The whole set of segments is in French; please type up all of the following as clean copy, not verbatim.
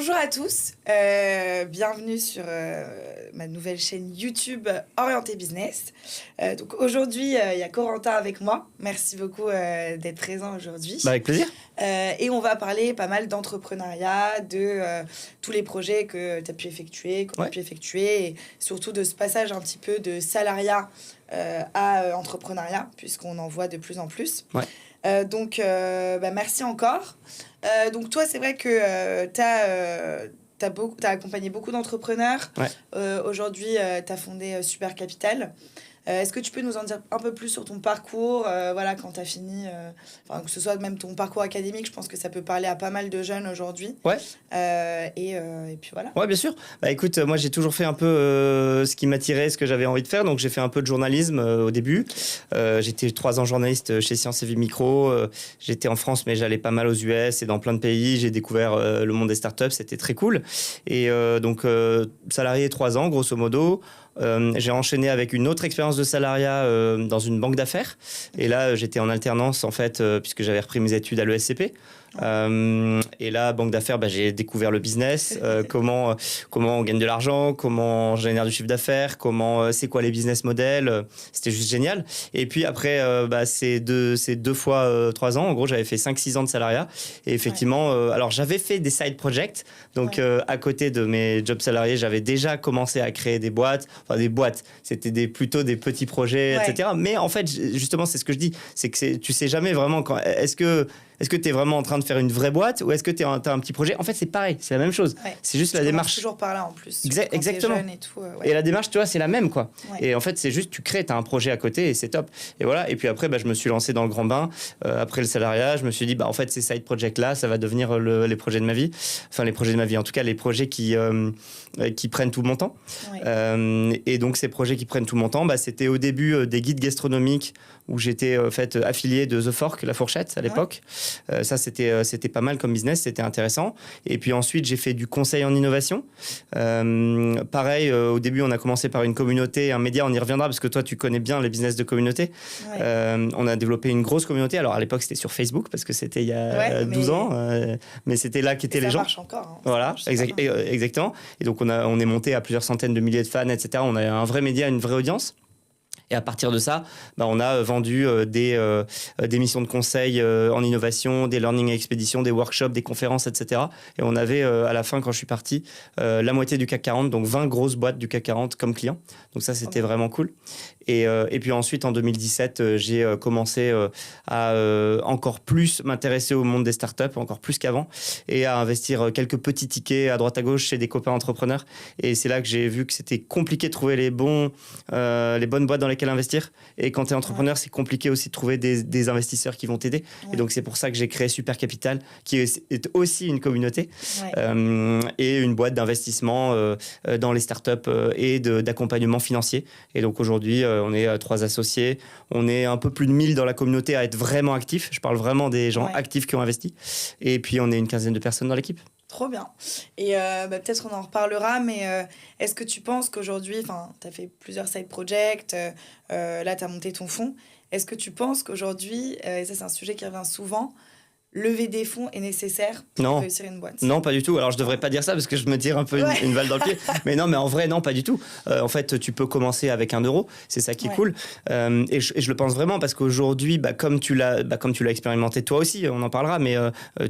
Bonjour à tous, bienvenue sur ma nouvelle chaîne YouTube Orienté Business. Donc aujourd'hui, il y a Corentin avec moi. Merci beaucoup d'être présent aujourd'hui. Avec plaisir. Et on va parler pas mal d'entrepreneuriat, de tous les projets que tu as pu effectuer, qu'on a pu effectuer, et surtout de ce passage un petit peu de salariat à entrepreneuriat, puisqu'on en voit de plus en plus. Donc, merci encore. Donc, toi, c'est vrai que t'as accompagné beaucoup d'entrepreneurs. Aujourd'hui, tu as fondé Super Capital. Est-ce que tu peux nous en dire un peu plus sur ton parcours, quand tu as fini, que ce soit même ton parcours académique, je pense que ça peut parler à pas mal de jeunes aujourd'hui. Et puis voilà. Ouais, bien sûr. Écoute, moi j'ai toujours fait un peu ce qui m'attirait, ce que j'avais envie de faire. Donc j'ai fait un peu de journalisme au début. J'étais 3 ans journaliste chez Sciences et Vie Micro. J'étais en France, mais j'allais pas mal aux US et dans plein de pays. J'ai découvert le monde des startups, c'était très cool. Et donc salarié 3 ans, grosso modo. J'ai enchaîné avec une autre expérience de salariat dans une banque d'affaires. Et là, j'étais en alternance, en fait, puisque j'avais repris mes études à l'ESCP. Et là, banque d'affaires, j'ai découvert le business, comment on gagne de l'argent, comment on génère du chiffre d'affaires, c'est quoi les business models. C'était juste génial. Et puis après, c'est 2 fois 3 ans. En gros, j'avais fait 5-6 ans de salariat. Et effectivement, alors j'avais fait des side projects. Donc, à côté de mes jobs salariés, j'avais déjà commencé à créer des boîtes. Enfin, des boîtes, c'était plutôt des petits projets, etc. Mais en fait, justement, c'est ce que je dis. C'est que tu sais jamais vraiment quand... Est-ce que tu es vraiment en train de faire une vraie boîte ou est-ce que tu as un petit projet? En fait, c'est pareil, c'est la même chose. C'est juste la démarche. Toujours par là en plus. Exactement. Jeune et tout, Et la démarche, tu vois, c'est la même, quoi. Et en fait, c'est juste, tu crées, tu as un projet à côté et c'est top. Et voilà. Et puis après, je me suis lancé dans le grand bain. Après le salariat, je me suis dit, en fait, ces side projects-là, ça va devenir les projets de ma vie. Enfin, les projets de ma vie, en tout cas, les projets qui prennent tout mon temps. Et donc, ces projets qui prennent tout mon temps, c'était au début des guides gastronomiques où j'étais affilié de The Fork, La Fourchette, à l'époque. Ça, c'était pas mal comme business, c'était intéressant. Et puis ensuite, j'ai fait du conseil en innovation. Pareil, au début, on a commencé par une communauté, un média, on y reviendra parce que toi, tu connais bien les business de communauté. On a développé une grosse communauté. Alors, à l'époque, c'était sur Facebook parce que c'était il y a 12 ans. Mais c'était là qu'étaient les gens. Ça marche encore. Hein. Voilà, exactement. Et donc, on est monté à plusieurs centaines de milliers de fans, etc. On a un vrai média, une vraie audience. Et à partir de ça, on a vendu des missions de conseil en innovation, des learning expéditions, des workshops, des conférences, etc. Et on avait, à la fin, quand je suis parti, la moitié du CAC 40, donc 20 grosses boîtes du CAC 40 comme clients. Donc ça, c'était vraiment cool. Et puis ensuite, en 2017, j'ai commencé à encore plus m'intéresser au monde des startups, encore plus qu'avant, et à investir quelques petits tickets à droite à gauche chez des copains entrepreneurs. Et c'est là que j'ai vu que c'était compliqué de trouver les bonnes boîtes dans lesquelles investir. Et quand tu es entrepreneur, c'est compliqué aussi de trouver des investisseurs qui vont t'aider. Et donc, c'est pour ça que j'ai créé Super Capital, qui est aussi une communauté et une boîte d'investissement dans les startups et d'accompagnement financier. Et donc, aujourd'hui, on est 3 associés. On est un peu plus de 1000 dans la communauté à être vraiment actifs. Je parle vraiment des gens actifs qui ont investi. Et puis, on est une quinzaine de personnes dans l'équipe. Trop bien. Et peut-être qu'on en reparlera, mais est-ce que tu penses qu'aujourd'hui, tu as fait plusieurs side projects, là, tu as monté ton fonds. Est-ce que tu penses qu'aujourd'hui, et ça, c'est un sujet qui revient souvent, lever des fonds est nécessaire pour réussir une boîte? Non, pas du tout. Alors, je devrais pas dire ça parce que je me tire un peu une balle dans le pied. Mais non, mais en vrai, non, pas du tout. En fait, tu peux commencer avec 1 euro. C'est ça qui est cool. Et je le pense vraiment parce qu'aujourd'hui, comme tu l'as expérimenté toi aussi, on en parlera, mais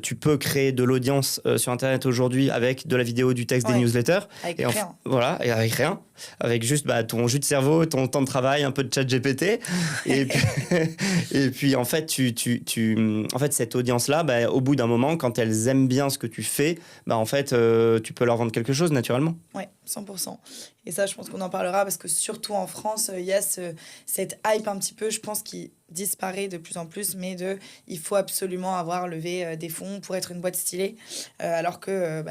tu peux créer de l'audience sur Internet aujourd'hui avec de la vidéo, du texte, des newsletters. Avec rien. Voilà, et avec rien. Avec juste ton jus de cerveau, ton temps de travail, un peu de chat GPT. Et puis, en fait, en fait, cette audience-là, au bout d'un moment, quand elles aiment bien ce que tu fais, en fait, tu peux leur vendre quelque chose naturellement. Oui, 100%. Et ça, je pense qu'on en parlera parce que surtout en France, il y a cette hype un petit peu, je pense, qui disparaît de plus en plus, mais il faut absolument avoir levé des fonds pour être une boîte stylée, alors que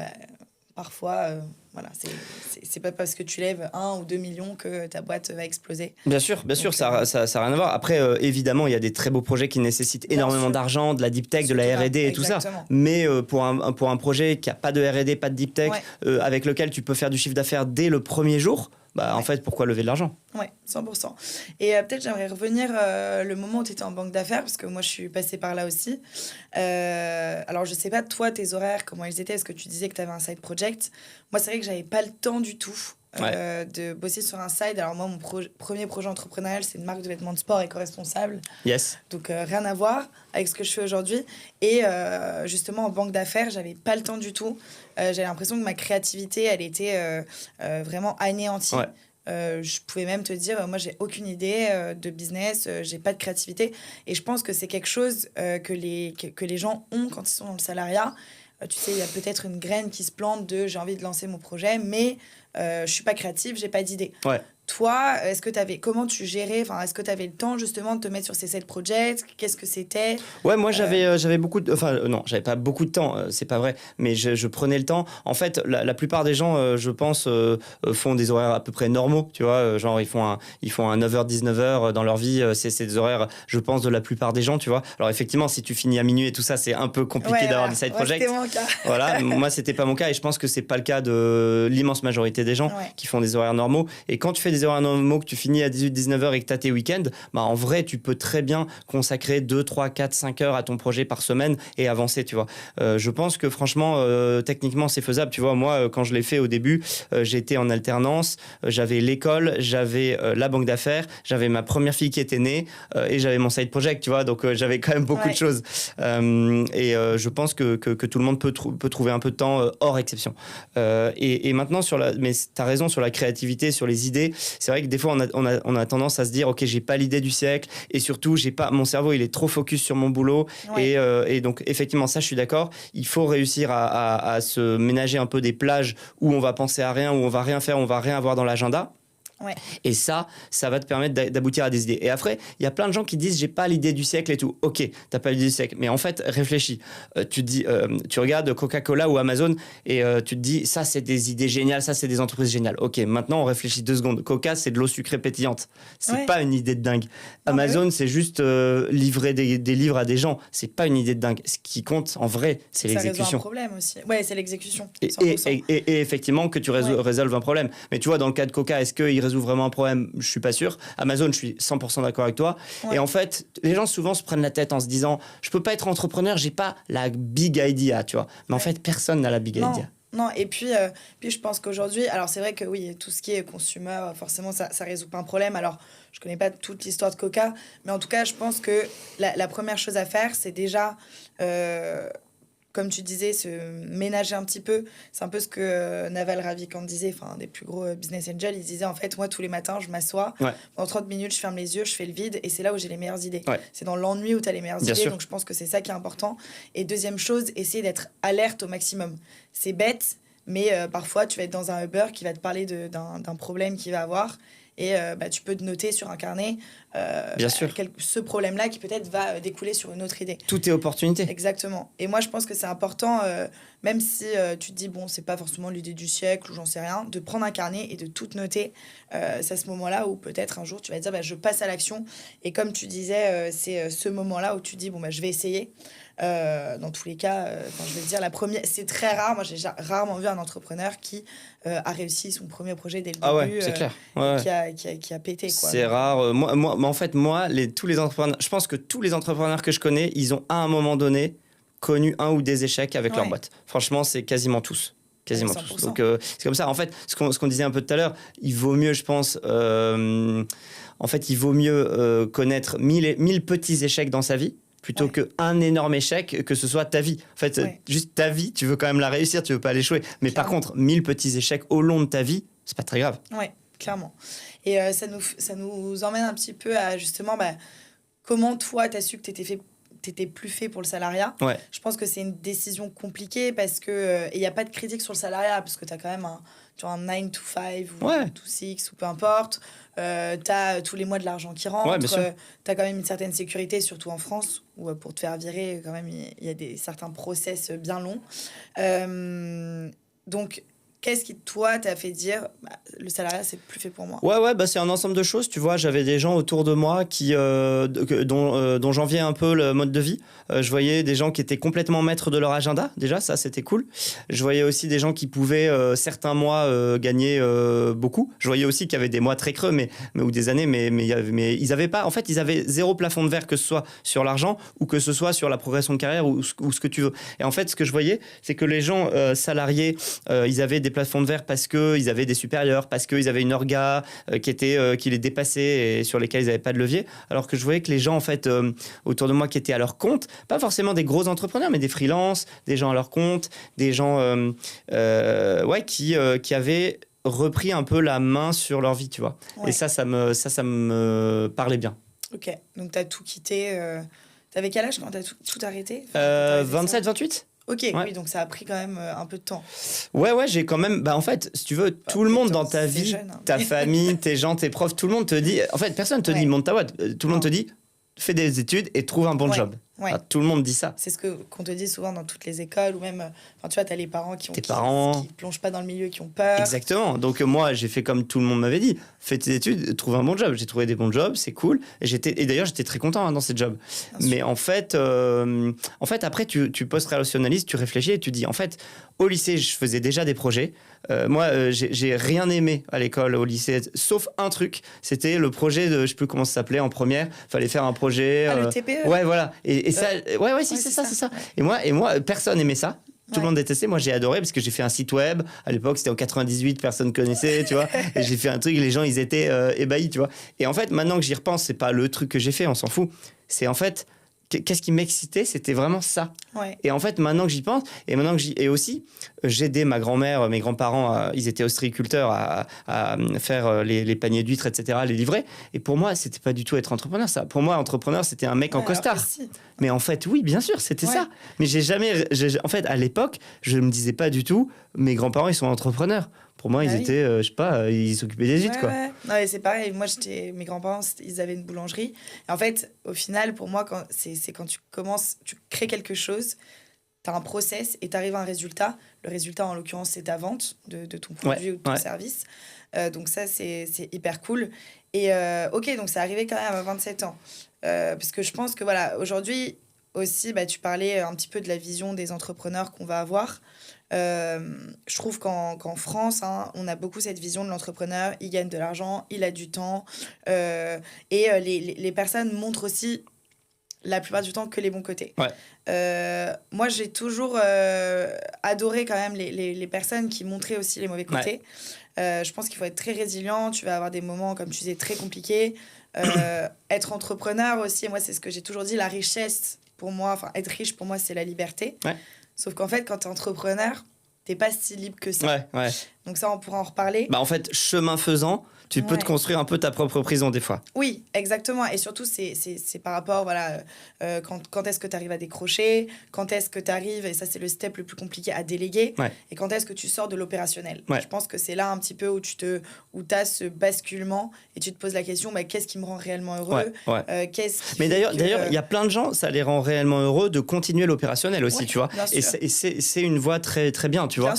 parfois... Voilà, c'est pas parce que tu lèves 1 ou 2 millions que ta boîte va exploser. Bien sûr, ça n'a rien à voir. Après, évidemment, il y a des très beaux projets qui nécessitent énormément d'argent, de la deep tech, de la R&D et tout ça. Mais pour un projet qui n'a pas de R&D, pas de deep tech, avec lequel tu peux faire du chiffre d'affaires dès le premier jour, en fait, pourquoi lever de l'argent? Ouais, 100%. Et peut-être j'aimerais revenir le moment où tu étais en banque d'affaires, parce que moi je suis passée par là aussi. Alors je sais pas, toi, tes horaires, comment ils étaient? Est-ce que tu disais que tu avais un side project? Moi, c'est vrai que j'avais pas le temps du tout de bosser sur un side. Alors moi, mon premier projet entrepreneurial, c'est une marque de vêtements de sport éco-responsable. Yes. Donc rien à voir avec ce que je fais aujourd'hui. Et justement, en banque d'affaires, j'avais pas le temps du tout. J'avais l'impression que ma créativité, elle était vraiment anéantie. Ouais. Je pouvais même te dire, moi, j'ai aucune idée de business, j'ai pas de créativité. Et je pense que c'est quelque chose que les gens ont quand ils sont dans le salariat. Tu sais, il y a peut-être une graine qui se plante de j'ai envie de lancer mon projet, mais je suis pas créative, j'ai pas d'idée. Ouais. Toi, comment tu gérais, est-ce que tu avais le temps justement de te mettre sur ces side projects? Qu'est-ce que c'était? Ouais, moi j'avais beaucoup de... Enfin, non, j'avais pas beaucoup de temps, c'est pas vrai, mais je prenais le temps. En fait, la plupart des gens, je pense, font des horaires à peu près normaux, tu vois, genre ils font un 9h, 19h dans leur vie, c'est des horaires, je pense, de la plupart des gens, tu vois. Alors effectivement, si tu finis à minuit et tout ça, c'est un peu compliqué d'avoir des side projects. C'était mon cas. Voilà, moi c'était pas mon cas et je pense que c'est pas le cas de l'immense majorité des gens qui font des horaires normaux. Et quand tu fais des horaires normaux, que tu finis à 18-19h et que tu as tes week-ends, en vrai, tu peux très bien consacrer 2, 3, 4, 5 heures à ton projet par semaine et avancer, tu vois. Je pense que franchement, techniquement, c'est faisable. Tu vois, moi, quand je l'ai fait au début, j'étais en alternance, j'avais l'école, j'avais la banque d'affaires, j'avais ma première fille qui était née et j'avais mon side project, tu vois. Donc, j'avais quand même beaucoup de choses. Et je pense que tout le monde peut trouver un peu de temps hors exception. Et maintenant, mais tu as raison sur la créativité, sur les idées. C'est vrai que des fois, on a tendance à se dire, OK, j'ai pas l'idée du siècle. Et surtout, mon cerveau, il est trop focus sur mon boulot. Et donc, effectivement, ça, je suis d'accord. Il faut réussir à se ménager un peu des plages où on va penser à rien, où on va rien faire, on va rien avoir dans l'agenda. Ouais. Et ça va te permettre d'aboutir à des idées. Et après, il y a plein de gens qui disent j'ai pas l'idée du siècle et tout. Ok, t'as pas l'idée du siècle, mais en fait, réfléchis. Tu regardes Coca-Cola ou Amazon et tu te dis ça c'est des idées géniales, ça c'est des entreprises géniales. Ok, maintenant on réfléchit 2 secondes. Coca c'est de l'eau sucrée pétillante. C'est pas une idée de dingue. Non, Amazon c'est juste livrer des livres à des gens. C'est pas une idée de dingue. Ce qui compte en vrai, c'est l'exécution. Ça résout un problème aussi. Ouais, c'est l'exécution. Et effectivement que tu résolves un problème. Mais tu vois, dans le cas de Coca, est-ce qu'il résout vraiment un problème? Je suis pas sûr. Amazon, je suis 100% d'accord avec toi. Et en fait, les gens souvent se prennent la tête en se disant je peux pas être entrepreneur, j'ai pas la big idea, tu vois. Mais en fait, personne n'a la big idea. Non, et puis je pense qu'aujourd'hui, alors c'est vrai que oui, tout ce qui est consumer, forcément, ça résout pas un problème. Alors, je connais pas toute l'histoire de Coca, mais en tout cas, je pense que la première chose à faire, c'est déjà comme tu disais, se ménager un petit peu. C'est un peu ce que Naval Ravikant disait, un des plus gros business angels. Il disait, en fait, moi, tous les matins, je m'assois. En 30 minutes, je ferme les yeux, je fais le vide. Et c'est là où j'ai les meilleures idées. C'est dans l'ennui où tu as les meilleures idées. Donc, je pense que c'est ça qui est important. Et deuxième chose, essayer d'être alerte au maximum. C'est bête, mais parfois, tu vas être dans un Uber qui va te parler d'un problème qu'il va avoir. Et tu peux te noter sur un carnet ce problème-là qui peut-être va découler sur une autre idée. Tout est opportunité. Exactement. Et moi, je pense que c'est important, même si tu te dis, bon, c'est pas forcément l'idée du siècle ou j'en sais rien, de prendre un carnet et de tout noter. C'est à ce moment-là où peut-être un jour, tu vas te dire, je passe à l'action. Et comme tu disais, c'est ce moment-là où tu dis, bon, je vais essayer. Dans tous les cas, je vais te dire, c'est très rare. Moi, j'ai rarement vu un entrepreneur qui a réussi son premier projet dès le début. C'est clair. Qui a pété, quoi. C'est rare. Moi, tous les entrepreneurs, je pense que tous les entrepreneurs que je connais, ils ont à un moment donné connu un ou des échecs avec leur boîte. Franchement, c'est quasiment tous. Quasiment tous. Donc, c'est comme ça. En fait, ce qu'on disait un peu tout à l'heure, il vaut mieux, je pense, connaître 1000 petits échecs dans sa vie plutôt qu'un énorme échec, que ce soit ta vie. En fait, juste ta vie, tu veux quand même la réussir, tu veux pas l'échouer. Mais par contre, 1000 petits échecs au long de ta vie, c'est pas très grave. Oui, clairement. Et ça nous emmène un petit peu à justement, comment toi, tu as su que t'étais plus fait pour le salariat. Je pense que c'est une décision compliquée parce que il n'y a pas de critique sur le salariat parce que tu as quand même un 9 to 5 ou 2 to 6 ou peu importe. Tu as tous les mois de l'argent qui rentre. Tu as quand même une certaine sécurité, surtout en France, où pour te faire virer, quand même, il y a certains process bien longs. Donc, qu'est-ce qui, toi, t'a fait dire le salariat, c'est plus fait pour moi? Ouais, bah, c'est un ensemble de choses. Tu vois, j'avais des gens autour de moi dont j'enviais un peu le mode de vie. Je voyais des gens qui étaient complètement maîtres de leur agenda. Déjà, ça, c'était cool. Je voyais aussi des gens qui pouvaient certains mois gagner beaucoup. Je voyais aussi qu'il y avait des mois très creux, ou des années, mais ils avaient pas. En fait, ils avaient zéro plafond de verre, que ce soit sur l'argent ou que ce soit sur la progression de carrière ou ce que tu veux. Et en fait, ce que je voyais, c'est que les gens salariés, ils avaient des plafonds de verre parce qu'ils avaient des supérieurs, parce qu'ils avaient une orga qui les dépassait et sur lesquels ils n'avaient pas de levier. Alors que je voyais que les gens, en fait, autour de moi qui étaient à leur compte, pas forcément des gros entrepreneurs, mais des freelances, des gens à leur compte, des gens qui avaient repris un peu la main sur leur vie, tu vois. Ouais. Et ça me parlait bien. Ok, donc tu as tout quitté. T'avais quel âge quand tu as tout arrêté? 27, 28. Ok, ouais. Oui, donc ça a pris quand même un peu de temps. Ouais, j'ai quand même... Bah, en fait, si tu veux, tout le monde dans ta vie, jeune, hein. Ta famille, tes gens, tes profs, tout le monde te dit... En fait, personne te dit monte ta boîte. Tout le monde te dit fais des études et trouve un bon job. Ouais. Tout le monde dit ça. C'est ce qu'on te dit souvent dans toutes les écoles ou même, tu vois, t'as les parents qui plongent pas dans le milieu, qui ont peur. Exactement. Donc moi, j'ai fait comme tout le monde m'avait dit. Fais tes études, trouve un bon job. J'ai trouvé des bons jobs, c'est cool. Et d'ailleurs, j'étais très content dans ces jobs. Mais en fait, après, tu post-rationalises, tu réfléchis et tu dis, en fait, au lycée, je faisais déjà des projets. Moi, j'ai rien aimé à l'école, au lycée, sauf un truc. C'était le projet de, je sais plus comment ça s'appelait en première. Fallait faire un projet. Le TPE. Ouais, voilà. Et ça, c'est ça. Ouais. Et moi, personne aimait ça. Tout le monde détestait. Moi, j'ai adoré parce que j'ai fait un site web. À l'époque, c'était en 98, personne connaissait, tu vois. Et j'ai fait un truc, les gens, ils étaient ébahis, tu vois. Et en fait, maintenant que j'y repense, c'est pas le truc que j'ai fait, on s'en fout. C'est en fait, qu'est-ce qui m'excitait, c'était vraiment ça. Ouais. Et en fait, maintenant que j'y pense, et aussi, j'aidais ma grand-mère, mes grands-parents, ils étaient ostréiculteurs à faire les paniers d'huîtres, etc., les livrer. Et pour moi, c'était pas du tout être entrepreneur, ça. Pour moi, entrepreneur, c'était un mec en costard. Mais en fait, oui, bien sûr, c'était ça. Mais en fait, à l'époque, je me disais pas du tout, mes grands-parents, ils sont entrepreneurs. Pour moi, ils étaient, je sais pas, ils s'occupaient des huîtres, quoi. Ouais. Non, c'est pareil. Moi, mes grands-parents, ils avaient une boulangerie. Et en fait, au final, pour moi, c'est quand tu commences, tu crées quelque chose, tu as un process et tu arrives à un résultat. Le résultat, en l'occurrence, c'est ta vente de ton produit ou de ton service. Donc ça, c'est hyper cool. Et ok, donc ça arrivait quand même à 27 ans. Parce que je pense que, voilà, aujourd'hui, aussi, tu parlais un petit peu de la vision des entrepreneurs qu'on va avoir. Je trouve qu'en France, on a beaucoup cette vision de l'entrepreneur. Il gagne de l'argent, il a du temps. Et les personnes montrent aussi, la plupart du temps, que les bons côtés. Ouais. Moi, j'ai toujours adoré quand même les personnes qui montraient aussi les mauvais côtés. Ouais. Je pense qu'il faut être très résilient. Tu vas avoir des moments, comme tu disais, très compliqués. Être entrepreneur aussi, moi, c'est ce que j'ai toujours dit, la richesse, pour moi, enfin, être riche, pour moi, c'est la liberté. Ouais. Sauf qu'en fait, quand tu es entrepreneur, tu n'es pas si libre que ça. Ouais. Donc ça, on pourra en reparler. En fait, chemin faisant, tu peux te construire un peu ta propre prison des fois. Oui, exactement. Et surtout, c'est par rapport, voilà, quand est-ce que tu arrives à décrocher, quand est-ce que tu arrives, et ça, c'est le step le plus compliqué, à déléguer, et quand est-ce que tu sors de l'opérationnel. Je pense que c'est là un petit peu où tu as ce basculement, et tu te poses la question, qu'est-ce qui me rend réellement heureux Mais d'ailleurs, il y a plein de gens, ça les rend réellement heureux de continuer l'opérationnel aussi, tu vois. Et c'est une voie très, très bien, tu vois.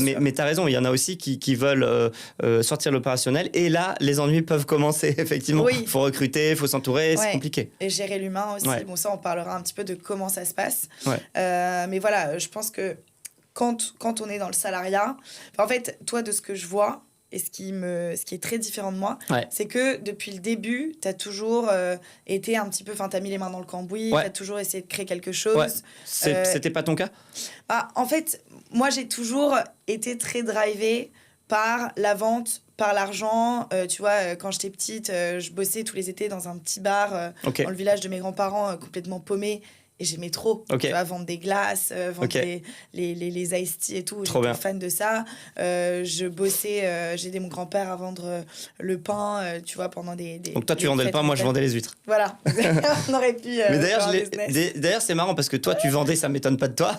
Mais tu as raison, il y en a aussi qui veulent sortir de l'opérationnel, et là, les ennuis peuvent commencer, effectivement. Il faut recruter, il faut s'entourer, c'est compliqué. Et gérer l'humain aussi. Bon, ça, on parlera un petit peu de comment ça se passe. Mais voilà, je pense que quand on est dans le salariat, en fait, toi, de ce que je vois, et ce qui est très différent de moi, c'est que depuis le début, tu as toujours été un petit peu... Enfin, tu as mis les mains dans le cambouis, tu as toujours essayé de créer quelque chose. C'était pas ton cas ? En fait, moi, j'ai toujours été très drivée par la vente, par l'argent. Tu vois, quand j'étais petite, je bossais tous les étés dans un petit bar dans le village de mes grands-parents, complètement paumé. Et j'aimais trop, tu vois, vendre des glaces, vendre les iced tea et tout. J'étais fan de ça. Je bossais, j'ai aidé mon grand-père à vendre le pain, tu vois, pendant des Donc toi, tu vendais le pain, moi, je vendais les huîtres. Voilà, on aurait pu mais d'ailleurs, c'est marrant parce que toi, tu vendais, ça m'étonne pas de toi.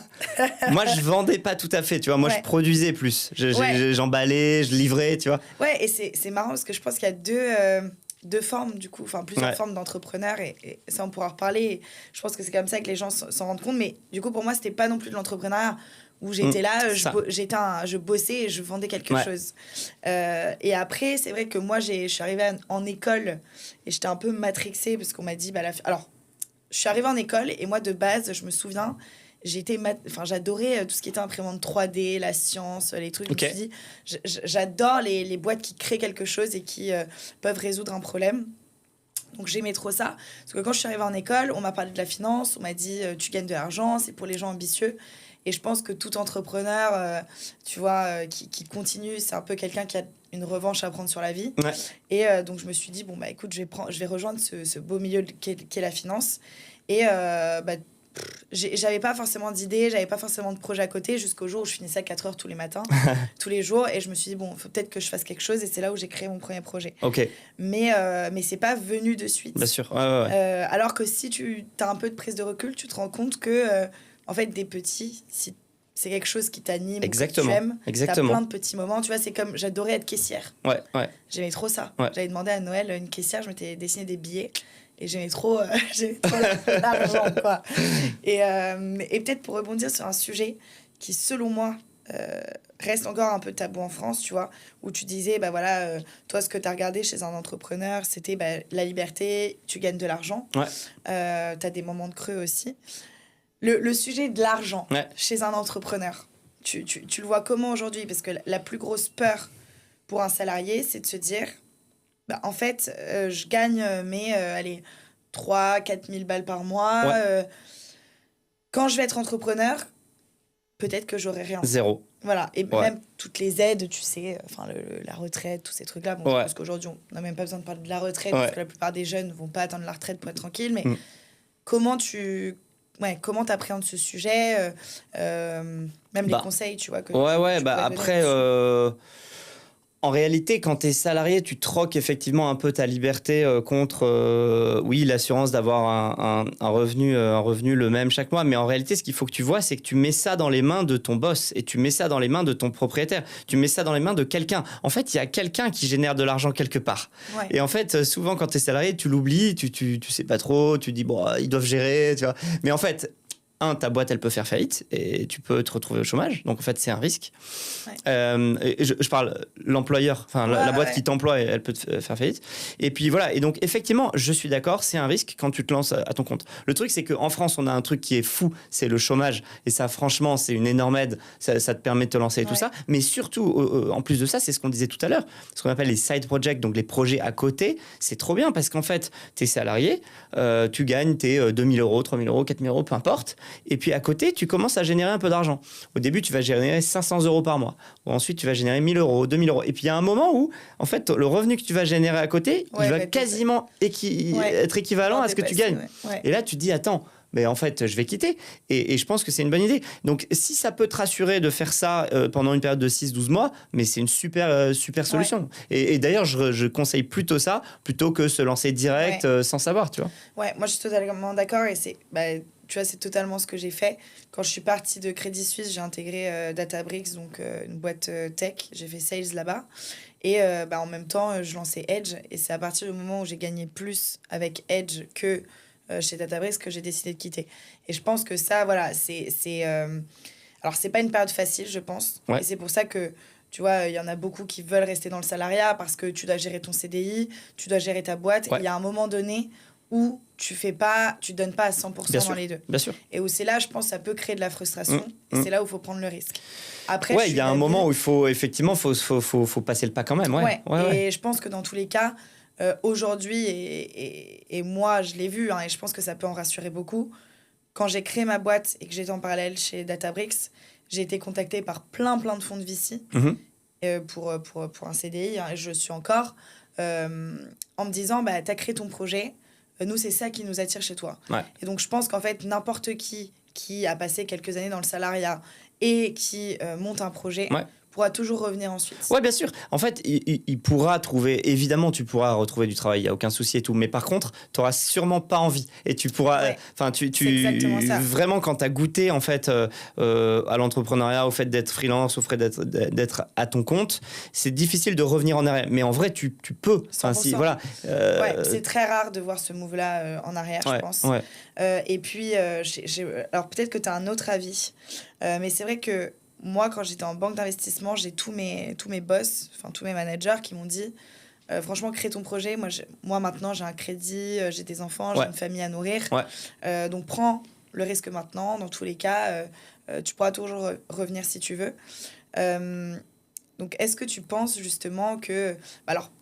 Moi, je vendais pas tout à fait, tu vois. Moi, je produisais plus. J'emballais, je livrais, tu vois. Ouais, et c'est marrant parce que je pense qu'il y a deux formes, du coup, enfin plusieurs formes d'entrepreneurs, et ça, on pourra reparler. Je pense que c'est comme ça que les gens s'en rendent compte. Mais du coup, pour moi, c'était pas non plus de l'entrepreneuriat où j'étais là, je bossais et je vendais quelque chose. Et après, c'est vrai que moi, je suis arrivée en école et j'étais un peu matrixée parce qu'on m'a dit... Alors, je suis arrivée en école et moi, de base, je me souviens, j'adorais tout ce qui était imprimante 3D, la science, les trucs. Je me suis dit, j'adore les boîtes qui créent quelque chose et qui peuvent résoudre un problème. Donc j'aimais trop ça. Parce que quand je suis arrivée en école, on m'a parlé de la finance, on m'a dit tu gagnes de l'argent, c'est pour les gens ambitieux. Et je pense que tout entrepreneur, tu vois, qui continue, c'est un peu quelqu'un qui a une revanche à prendre sur la vie. Ouais. Et donc je me suis dit, bon, bah écoute, je vais rejoindre ce beau milieu qu'est la finance. Et j'avais pas forcément d'idées, j'avais pas forcément de projet à côté jusqu'au jour où je finissais à 4 heures tous les matins, tous les jours. Et je me suis dit, bon, il faut peut-être que je fasse quelque chose. Et c'est là où j'ai créé mon premier projet. Mais c'est pas venu de suite. Bien sûr. Alors que si tu as un peu de prise de recul, tu te rends compte que, en fait, des petits, si c'est quelque chose qui t'anime, que tu aimes, t'as plein de petits moments. Tu vois, c'est comme j'adorais être caissière. J'aimais trop ça. J'avais demandé à Noël une caissière, je m'étais dessiné des billets. Et j'aimais trop l'argent, quoi. Et peut-être pour rebondir sur un sujet qui, selon moi, reste encore un peu tabou en France, tu vois, où tu disais, bah voilà, toi, ce que tu as regardé chez un entrepreneur, c'était la liberté, tu gagnes de l'argent. Tu as des moments de creux aussi. Le sujet de l'argent chez un entrepreneur, tu le vois comment aujourd'hui? Parce que la plus grosse peur pour un salarié, c'est de se dire... Bah, en fait, je gagne allez, 3-4 000 balles par mois. Quand je vais être entrepreneur, peut-être que j'aurai rien. Zéro. Voilà. Et même toutes les aides, tu sais, la retraite, tous ces trucs-là. Bon, je pense qu'aujourd'hui, on n'a même pas besoin de parler de la retraite parce que la plupart des jeunes ne vont pas attendre la retraite pour être tranquille. Mais comment tu appréhendes ce sujet même les conseils, tu vois. Après... En réalité, quand tu es salarié, tu troques effectivement un peu ta liberté contre, l'assurance d'avoir un revenu le même chaque mois. Mais en réalité, ce qu'il faut que tu vois, c'est que tu mets ça dans les mains de ton boss et tu mets ça dans les mains de ton propriétaire. Tu mets ça dans les mains de quelqu'un. En fait, il y a quelqu'un qui génère de l'argent quelque part. Et en fait, souvent, quand tu es salarié, tu l'oublies, tu sais pas trop, tu dis, bon, ils doivent gérer, tu vois. Mais en fait... ta boîte, elle peut faire faillite et tu peux te retrouver au chômage. Donc, en fait, c'est un risque. Je parle l'employeur, la boîte qui t'emploie, elle peut te faire faillite. Et puis, voilà. Et donc, effectivement, je suis d'accord, c'est un risque quand tu te lances à ton compte. Le truc, c'est qu'en France, on a un truc qui est fou, c'est le chômage. Et ça, franchement, c'est une énorme aide. Ça te permet de te lancer et tout ça. Mais surtout, en plus de ça, c'est ce qu'on disait tout à l'heure. Ce qu'on appelle les side projects, donc les projets à côté. C'est trop bien parce qu'en fait, tu es salarié, tu gagnes tes 2 000 euros, 3 000 euros, 4 000 euros, peu importe. Et puis à côté, tu commences à générer un peu d'argent. Au début, tu vas générer 500 euros par mois. Ou ensuite, tu vas générer 1 000 euros, 2 000 euros. Et puis il y a un moment où, en fait, le revenu que tu vas générer à côté, il va quasiment être équivalent à ce que tu gagnes. Et là, tu te dis, attends, mais en fait, je vais quitter. Et je pense que c'est une bonne idée. Donc, si ça peut te rassurer de faire ça pendant une période de 6-12 mois, mais c'est une super solution. Et d'ailleurs, je conseille plutôt ça, plutôt que se lancer direct sans savoir, tu vois. Ouais, moi, je suis totalement d'accord. Et c'est... tu vois, c'est totalement ce que j'ai fait. Quand je suis partie de Crédit Suisse, j'ai intégré Databricks, donc une boîte tech. J'ai fait sales là-bas. Et en même temps, je lançais Edge. Et c'est à partir du moment où j'ai gagné plus avec Edge que chez Databricks que j'ai décidé de quitter. Et je pense que ça, voilà, alors, c'est pas une période facile, je pense. Et c'est pour ça que, tu vois, il y en a beaucoup qui veulent rester dans le salariat parce que tu dois gérer ton CDI, tu dois gérer ta boîte. Il y a un moment donné où tu donnes pas à 100% dans les deux. Bien sûr. Et où c'est là, je pense, ça peut créer de la frustration. Et c'est là où il faut prendre le risque. Après, il y a un moment où il faut passer le pas quand même. Et je pense que dans tous les cas, aujourd'hui, et moi, je l'ai vu, et je pense que ça peut en rassurer beaucoup, quand j'ai créé ma boîte et que j'étais en parallèle chez Databricks, j'ai été contactée par plein de fonds de VC pour un CDI, et je suis encore, en me disant, t'as créé ton projet, nous, c'est ça qui nous attire chez toi. Et donc, je pense qu'en fait, n'importe qui a passé quelques années dans le salariat et qui monte un projet, pourras toujours revenir ensuite. Ouais, bien sûr. En fait, il pourra trouver, évidemment, tu pourras retrouver du travail, il n'y a aucun souci et tout. Mais par contre, tu n'auras sûrement pas envie. Et tu pourras, enfin, c'est exactement ça. Vraiment, quand tu as goûté, en fait, à l'entrepreneuriat, au fait d'être freelance, au fait d'être à ton compte, c'est difficile de revenir en arrière. Mais en vrai, tu peux. Enfin, voilà. C'est très rare de voir ce move-là en arrière, je pense. Ouais. Et puis, alors peut-être que tu as un autre avis, mais c'est vrai que moi, quand j'étais en banque d'investissement, j'ai tous mes boss, enfin tous mes managers qui m'ont dit franchement, crée ton projet. Moi maintenant, j'ai un crédit, j'ai des enfants, j'ai une famille à nourrir. Donc, prends le risque maintenant. Dans tous les cas, tu pourras toujours revenir si tu veux. Donc, est-ce que tu penses justement que... alors,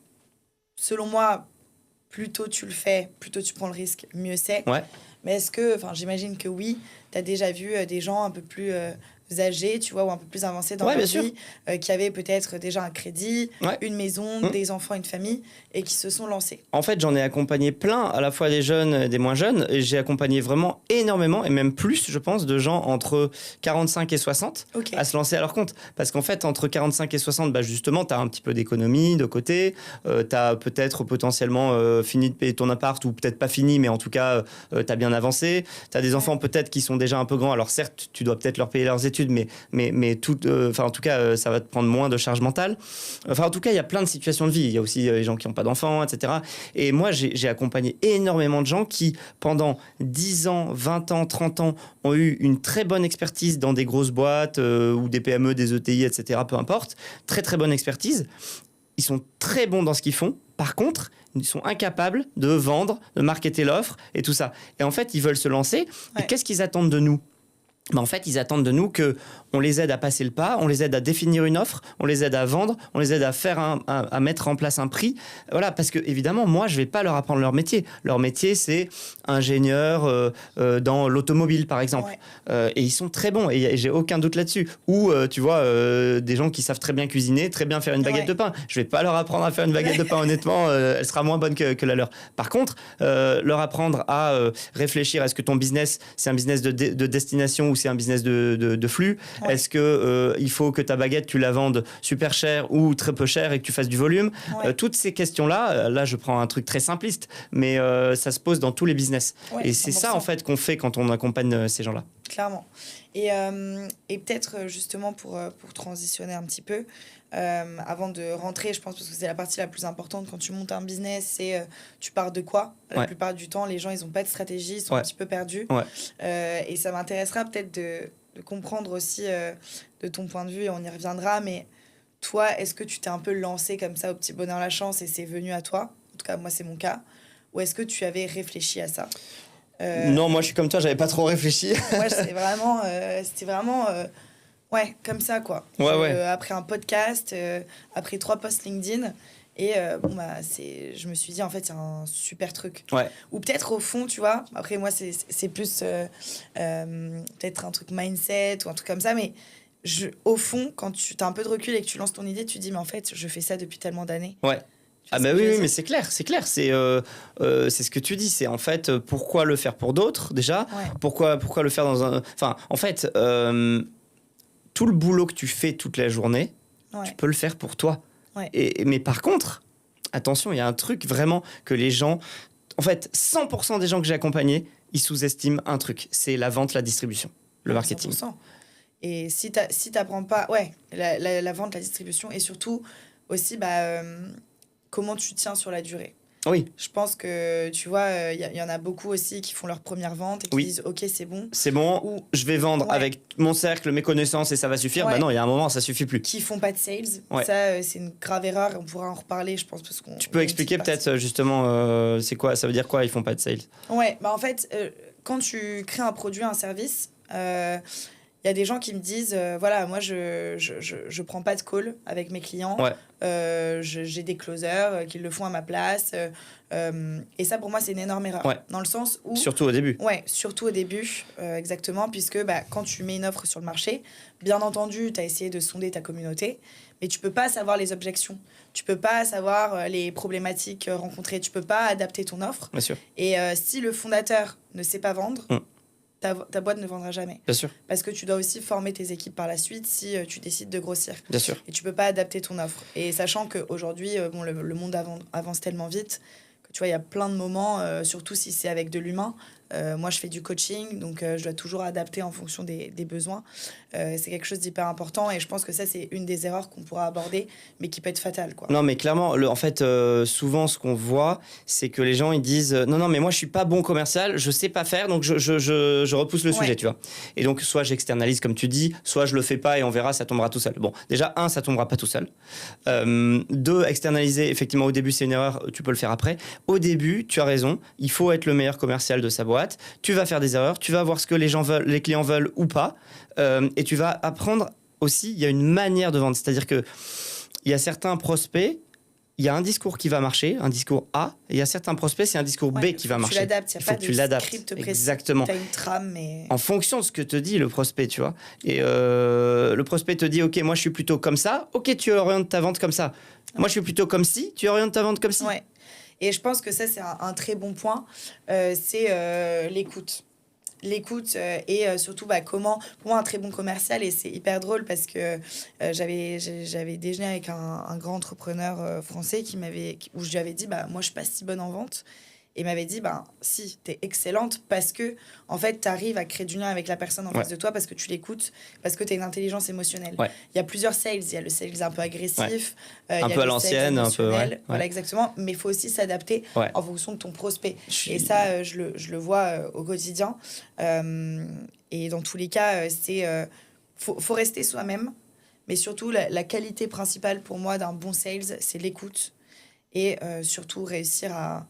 selon moi, plus tôt tu le fais, plus tôt tu prends le risque, mieux c'est. Mais est-ce que... Enfin, j'imagine que oui, tu as déjà vu des gens un peu plus... âgés, tu vois, ou un peu plus avancés dans leur vie, qui avaient peut-être déjà un crédit, une maison, des enfants, une famille, et qui se sont lancés. En fait, j'en ai accompagné plein, à la fois des jeunes et des moins jeunes, et j'ai accompagné vraiment énormément, et même plus, je pense, de gens entre 45 et 60 à se lancer à leur compte. Parce qu'en fait, entre 45 et 60, bah justement, tu as un petit peu d'économie de côté, tu as peut-être potentiellement fini de payer ton appart, ou peut-être pas fini, mais en tout cas, tu as bien avancé. Tu as des enfants peut-être qui sont déjà un peu grands, alors certes, tu dois peut-être leur payer leurs études, mais tout, en tout cas, ça va te prendre moins de charge mentale. Enfin, en tout cas, il y a plein de situations de vie. Il y a aussi les gens qui n'ont pas d'enfants, etc. Et moi, j'ai accompagné énormément de gens qui, pendant 10 ans, 20 ans, 30 ans, ont eu une très bonne expertise dans des grosses boîtes ou des PME, des ETI, etc. Peu importe. Très, très bonne expertise. Ils sont très bons dans ce qu'ils font. Par contre, ils sont incapables de vendre, de marketer l'offre et tout ça. Et en fait, ils veulent se lancer. Et qu'est-ce qu'ils attendent de nous ? Ben en fait, ils attendent de nous qu'on les aide à passer le pas, on les aide à définir une offre, on les aide à vendre, on les aide à faire à mettre en place un prix. Voilà, parce que évidemment, moi, je vais pas leur apprendre leur métier. Leur métier, c'est ingénieur dans l'automobile, par exemple. Et ils sont très bons, et j'ai aucun doute là-dessus. Ou, tu vois, des gens qui savent très bien cuisiner, très bien faire une baguette de pain. Je vais pas leur apprendre à faire une baguette de pain, honnêtement, elle sera moins bonne que la leur. Par contre, leur apprendre à réfléchir, est-ce que ton business, c'est un business de destination ou c'est un business de flux? Est-ce que il faut que ta baguette, tu la vendes super cher ou très peu cher et que tu fasses du volume? Toutes ces questions-là, là, je prends un truc très simpliste, mais ça se pose dans tous les business. Et c'est 100%. Ça, en fait, qu'on fait quand on accompagne ces gens-là. Clairement. Et peut-être, justement, pour transitionner un petit peu, avant de rentrer, je pense, parce que c'est la partie la plus importante quand tu montes un business, c'est tu pars de quoi? La plupart du temps, les gens, ils n'ont pas de stratégie, ils sont un petit peu perdus. Et ça m'intéressera peut-être de comprendre aussi de ton point de vue, et on y reviendra, mais toi, est-ce que tu t'es un peu lancé comme ça au petit bonheur la chance et c'est venu à toi? En tout cas, moi, c'est mon cas. Ou est-ce que tu avais réfléchi à ça? Non, moi, je suis comme toi, j'avais pas trop réfléchi. Ouais, c'était vraiment comme ça, quoi. Après un podcast, après 3 posts LinkedIn, et je me suis dit, en fait, il y a un super truc. Ou peut-être au fond, tu vois, après moi, c'est plus peut-être un truc mindset ou un truc comme ça, mais au fond, quand tu as un peu de recul et que tu lances ton idée, tu te dis, mais en fait, je fais ça depuis tellement d'années. Ah bah oui, mais c'est clair, c'est ce que tu dis, c'est en fait pourquoi le faire pour d'autres déjà, pourquoi le faire dans un... Enfin, en fait, tout le boulot que tu fais toute la journée, tu peux le faire pour toi. Mais par contre, attention, il y a un truc vraiment que les gens... En fait, 100% des gens que j'ai accompagnés, ils sous-estiment un truc, c'est la vente, la distribution, le marketing. 100%. Et si t'apprends pas... la vente, la distribution, et surtout aussi... comment tu tiens sur la durée. Je pense que, tu vois, il y en a beaucoup aussi qui font leur première vente et qui disent « Ok, c'est bon. » C'est bon, ou je vais vendre avec mon cercle, mes connaissances et ça va suffire. Bah non, il y a un moment, ça suffit plus. Qui font pas de sales. Ça, c'est une grave erreur et on pourra en reparler, je pense. Parce qu'on tu peux expliquer peut-être justement, c'est quoi, ça veut dire quoi, ils font pas de sales? En fait, quand tu crées un produit, un service... il y a des gens qui me disent, voilà, moi, je prends pas de call avec mes clients. J'ai des closers qui le font à ma place. Et ça, pour moi, c'est une énorme erreur. Dans le sens où... Surtout au début. Surtout au début, exactement. Puisque quand tu mets une offre sur le marché, bien entendu, tu as essayé de sonder ta communauté, mais tu peux pas savoir les objections. Tu peux pas savoir les problématiques rencontrées. Tu peux pas adapter ton offre. Bien sûr. Et si le fondateur ne sait pas vendre... ta boîte ne vendra jamais. Bien sûr. Parce que tu dois aussi former tes équipes par la suite si tu décides de grossir. Bien sûr. Et tu peux pas adapter ton offre. Et sachant qu'aujourd'hui, le monde avance tellement vite que tu vois, il y a plein de moments, surtout si c'est avec de l'humain. Moi, je fais du coaching, donc je dois toujours adapter en fonction des besoins. C'est quelque chose d'hyper important et je pense que ça, c'est une des erreurs qu'on pourra aborder, mais qui peut être fatale, quoi. Non, mais clairement, en fait, souvent, ce qu'on voit, c'est que les gens, ils disent non, mais moi, je suis pas bon commercial, je sais pas faire, donc je repousse le sujet, tu vois. Et donc, soit j'externalise, comme tu dis, soit je le fais pas et on verra, ça tombera tout seul. Bon, déjà, ça tombera pas tout seul. 2, externaliser, effectivement, au début, c'est une erreur, tu peux le faire après. Au début, tu as raison, il faut être le meilleur commercial de sa boîte. Tu vas faire des erreurs, tu vas voir ce que les clients veulent ou pas, et tu vas apprendre aussi, il y a une manière de vendre, c'est-à-dire que il y a certains prospects, il y a un discours qui va marcher, un discours A, et il y a certains prospects, c'est un discours B qui va marcher. Tu l'adaptes, il n'y a pas de script précis. Exactement. Tu as une trame, mais... En fonction de ce que te dit le prospect, tu vois. Et le prospect te dit, OK, moi je suis plutôt comme ça, OK, tu orientes ta vente comme ça. Moi je suis plutôt comme ci, tu orientes ta vente comme ci. Ouais. Et je pense que ça, c'est un très bon point, c'est l'écoute. L'écoute et surtout comment, pour moi, un très bon commercial, et c'est hyper drôle parce que j'avais déjeuné avec un grand entrepreneur français où je lui avais dit, moi, je suis pas si bonne en vente. Et il m'avait dit, si, t'es excellente parce que, en fait, t'arrives à créer du lien avec la personne en face de toi parce que tu l'écoutes, parce que t'as une intelligence émotionnelle. Il y a plusieurs sales. Il y a le sales un peu agressif. Un peu à l'ancienne, un peu... Voilà, exactement. Mais il faut aussi s'adapter en fonction de ton prospect. Et ça, je le vois au quotidien. Et dans tous les cas, faut rester soi-même. Mais surtout, la qualité principale pour moi d'un bon sales, c'est l'écoute. Et surtout, réussir à